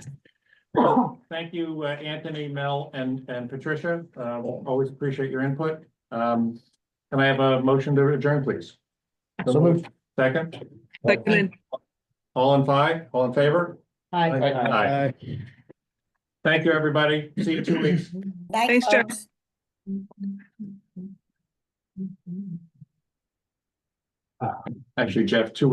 Thank you, Anthony, Mel, and Patricia. Always appreciate your input. Can I have a motion to adjourn, please? So moved. Second, Seconded. all in favor? Hi. Aye. Thank you, everybody. See you in 2 weeks. Night, Thanks, Jeff. folks. Actually, Jeff, 2